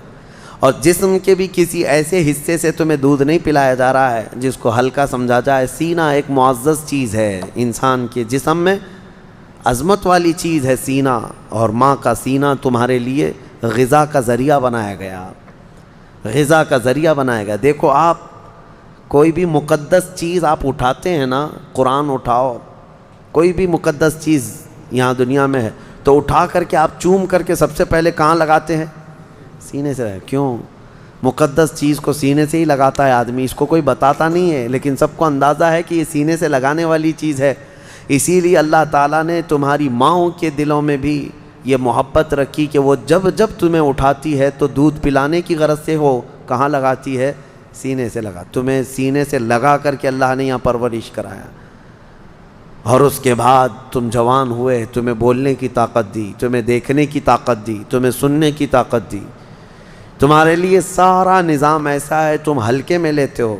اور جسم کے بھی کسی ایسے حصے سے تمہیں دودھ نہیں پلایا جا رہا ہے جس کو ہلکا سمجھا جائے۔ سینہ ایک معزز چیز ہے انسان کے جسم میں، عظمت والی چیز ہے سینہ، اور ماں کا سینہ تمہارے لیے غذا کا ذریعہ بنایا گیا، غذا کا ذریعہ بنایا گیا۔ دیکھو آپ کوئی بھی مقدس چیز آپ اٹھاتے ہیں نا، قرآن اٹھاؤ، کوئی بھی مقدس چیز یہاں دنیا میں ہے تو اٹھا کر کے آپ چوم کر کے سب سے پہلے کہاں لگاتے ہیں؟ سینے سے۔ کیوں؟ مقدس چیز کو سینے سے ہی لگاتا ہے آدمی، اس کو کوئی بتاتا نہیں ہے، لیکن سب کو اندازہ ہے کہ یہ سینے سے لگانے والی چیز ہے۔ اسی لیے اللہ تعالیٰ نے تمہاری ماؤں کے دلوں میں بھی یہ محبت رکھی کہ وہ جب جب تمہیں اٹھاتی ہے تو دودھ پلانے کی غرض سے ہو، کہاں لگاتی ہے؟ سینے سے لگا، تمہیں سینے سے لگا کر کے اللہ نے یہاں پرورش کرایا، اور اس کے بعد تم جوان ہوئے، تمہیں بولنے کی طاقت دی، تمہیں دیکھنے کی طاقت دی، تمہیں سننے کی طاقت دی۔ تمہارے لیے سارا نظام ایسا ہے، تم ہلکے میں لیتے ہو۔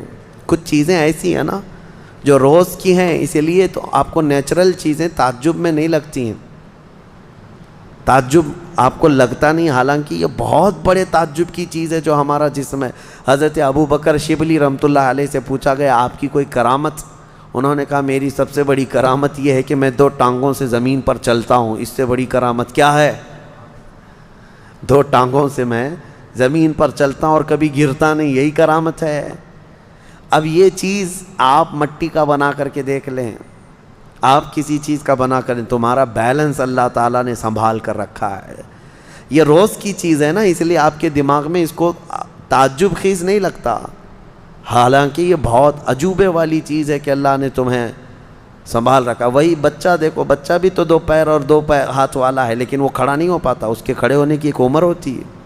کچھ چیزیں ایسی ہیں نا جو روز کی ہیں، اسی لیے تو آپ کو نیچرل چیزیں تعجب میں نہیں لگتی ہیں، تعجب آپ کو لگتا نہیں، حالانکہ یہ بہت بڑے تعجب کی چیز ہے جو ہمارا جسم ہے۔ حضرت ابو بکر شبلی رحمۃ اللہ علیہ سے پوچھا گیا آپ کی کوئی کرامت؟ انہوں نے کہا میری سب سے بڑی کرامت یہ ہے کہ میں 2 ٹانگوں سے زمین پر چلتا ہوں، اس سے بڑی کرامت کیا ہے؟ 2 ٹانگوں سے میں زمین پر چلتا ہوں اور کبھی گرتا نہیں، یہی کرامت ہے۔ اب یہ چیز آپ مٹی کا بنا کر کے دیکھ لیں، آپ کسی چیز کا بنا کریں، تمہارا بیلنس اللہ تعالیٰ نے سنبھال کر رکھا ہے۔ یہ روز کی چیز ہے نا، اس لیے آپ کے دماغ میں اس کو تعجب خیز نہیں لگتا، حالانکہ یہ بہت عجوبے والی چیز ہے کہ اللہ نے تمہیں سنبھال رکھا۔ وہی بچہ دیکھو، بچہ بھی تو 2 پیر اور 2 ہاتھ والا ہے، لیکن وہ کھڑا نہیں ہو پاتا، اس کے کھڑے ہونے کی ایک عمر ہوتی ہے۔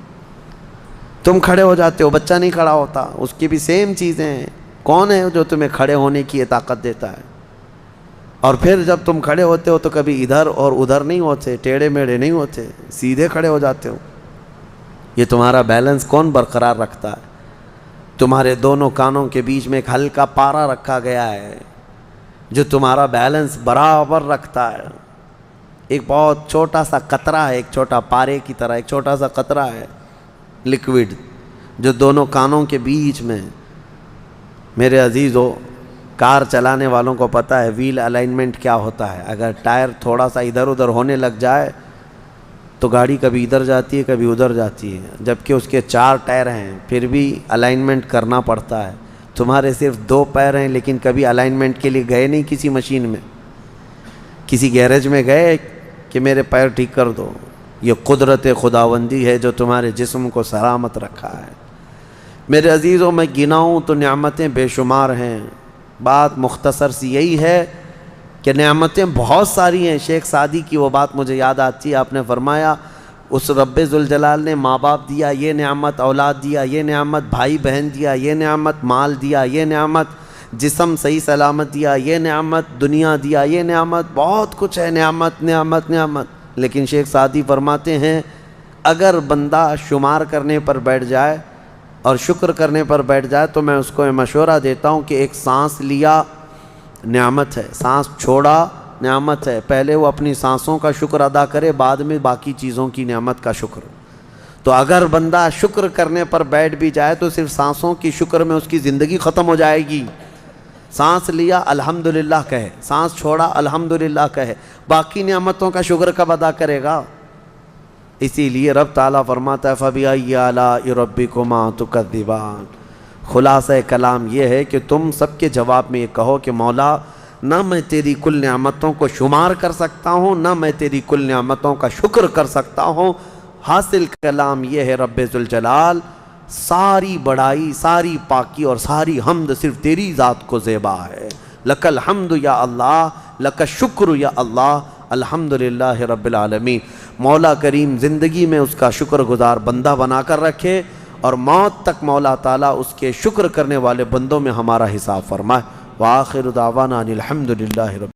تم کھڑے ہو جاتے ہو، بچہ نہیں کھڑا ہوتا، اس کی بھی سیم چیزیں ہیں۔ کون ہے جو تمہیں کھڑے ہونے کی یہ طاقت دیتا ہے؟ اور پھر جب تم کھڑے ہوتے ہو تو کبھی ادھر اور ادھر نہیں ہوتے، ٹیڑھے میڑھے نہیں ہوتے، سیدھے کھڑے ہو جاتے ہو۔ یہ تمہارا بیلنس کون برقرار رکھتا ہے؟ تمہارے دونوں کانوں کے بیچ میں ایک ہلکا پارا رکھا گیا ہے جو تمہارا بیلنس برابر رکھتا ہے۔ ایک بہت چھوٹا سا قطرہ ہے، ایک چھوٹا پارے کی طرح ایک چھوٹا سا قطرہ ہے لیکوڈ جو دونوں کانوں کے بیچ میں۔ میرے عزیزو، کار چلانے والوں کو پتہ ہے ویل الائنمنٹ کیا ہوتا ہے۔ اگر ٹائر تھوڑا سا ادھر ادھر ہونے لگ جائے تو گاڑی کبھی ادھر جاتی ہے کبھی ادھر جاتی ہے، جبکہ اس کے 4 ٹائر ہیں پھر بھی الائنمنٹ کرنا پڑتا ہے۔ تمہارے صرف 2 پیر ہیں لیکن کبھی الائنمنٹ کے لیے گئے نہیں کسی مشین میں، کسی گیرج میں گئے کہ میرے پیر ٹھیک کر دو؟ یہ قدرت خداوندی ہے جو تمہارے جسم کو سلامت رکھا ہے۔ میرے عزیزوں، میں گناؤں تو نعمتیں بے شمار ہیں۔ بات مختصر سی یہی ہے کہ نعمتیں بہت ساری ہیں۔ شیخ سعدی کی وہ بات مجھے یاد آتی ہے، آپ نے فرمایا اس رب ذوالجلال نے ماں باپ دیا، یہ نعمت اولاد دیا، یہ نعمت بھائی بہن دیا، یہ نعمت مال دیا، یہ نعمت جسم صحیح سلامت دیا، یہ نعمت دنیا دیا، یہ نعمت بہت کچھ ہے، نعمت نعمت نعمت۔ لیکن شیخ سعدی فرماتے ہیں اگر بندہ شمار کرنے پر بیٹھ جائے اور شکر کرنے پر بیٹھ جائے تو میں اس کو مشورہ دیتا ہوں کہ ایک سانس لیا نعمت ہے، سانس چھوڑا نعمت ہے۔ پہلے وہ اپنی سانسوں کا شکر ادا کرے، بعد میں باقی چیزوں کی نعمت کا شکر۔ تو اگر بندہ شکر کرنے پر بیٹھ بھی جائے تو صرف سانسوں کی شکر میں اس کی زندگی ختم ہو جائے گی۔ سانس لیا الحمدللہ کہے، سانس چھوڑا الحمدللہ کہے، باقی نعمتوں کا شکر کب ادا کرے گا؟ اسی لیے رب تعالیٰ فرماتا ہے فَبِأَيِّ آلَاءِ رَبِّكُمَا تُكَذِّبَانِ۔ خلاصہ کلام یہ ہے کہ تم سب کے جواب میں یہ کہو کہ مولا نہ میں تیری کل نعمتوں کو شمار کر سکتا ہوں، نہ میں تیری کل نعمتوں کا شکر کر سکتا ہوں۔ حاصل کلام یہ ہے رب ذوالجلال ساری بڑائی، ساری پاکی اور ساری حمد صرف تیری ذات کو زیبا ہے۔ لک الحمد یا اللہ، لک الشکر یا اللہ، الحمدللہ رب العالمین۔ مولا کریم زندگی میں اس کا شکر گزار بندہ بنا کر رکھے اور موت تک مولا تعالیٰ اس کے شکر کرنے والے بندوں میں ہمارا حساب فرمائے۔ وآخر دعوانا ان الحمدللہ رب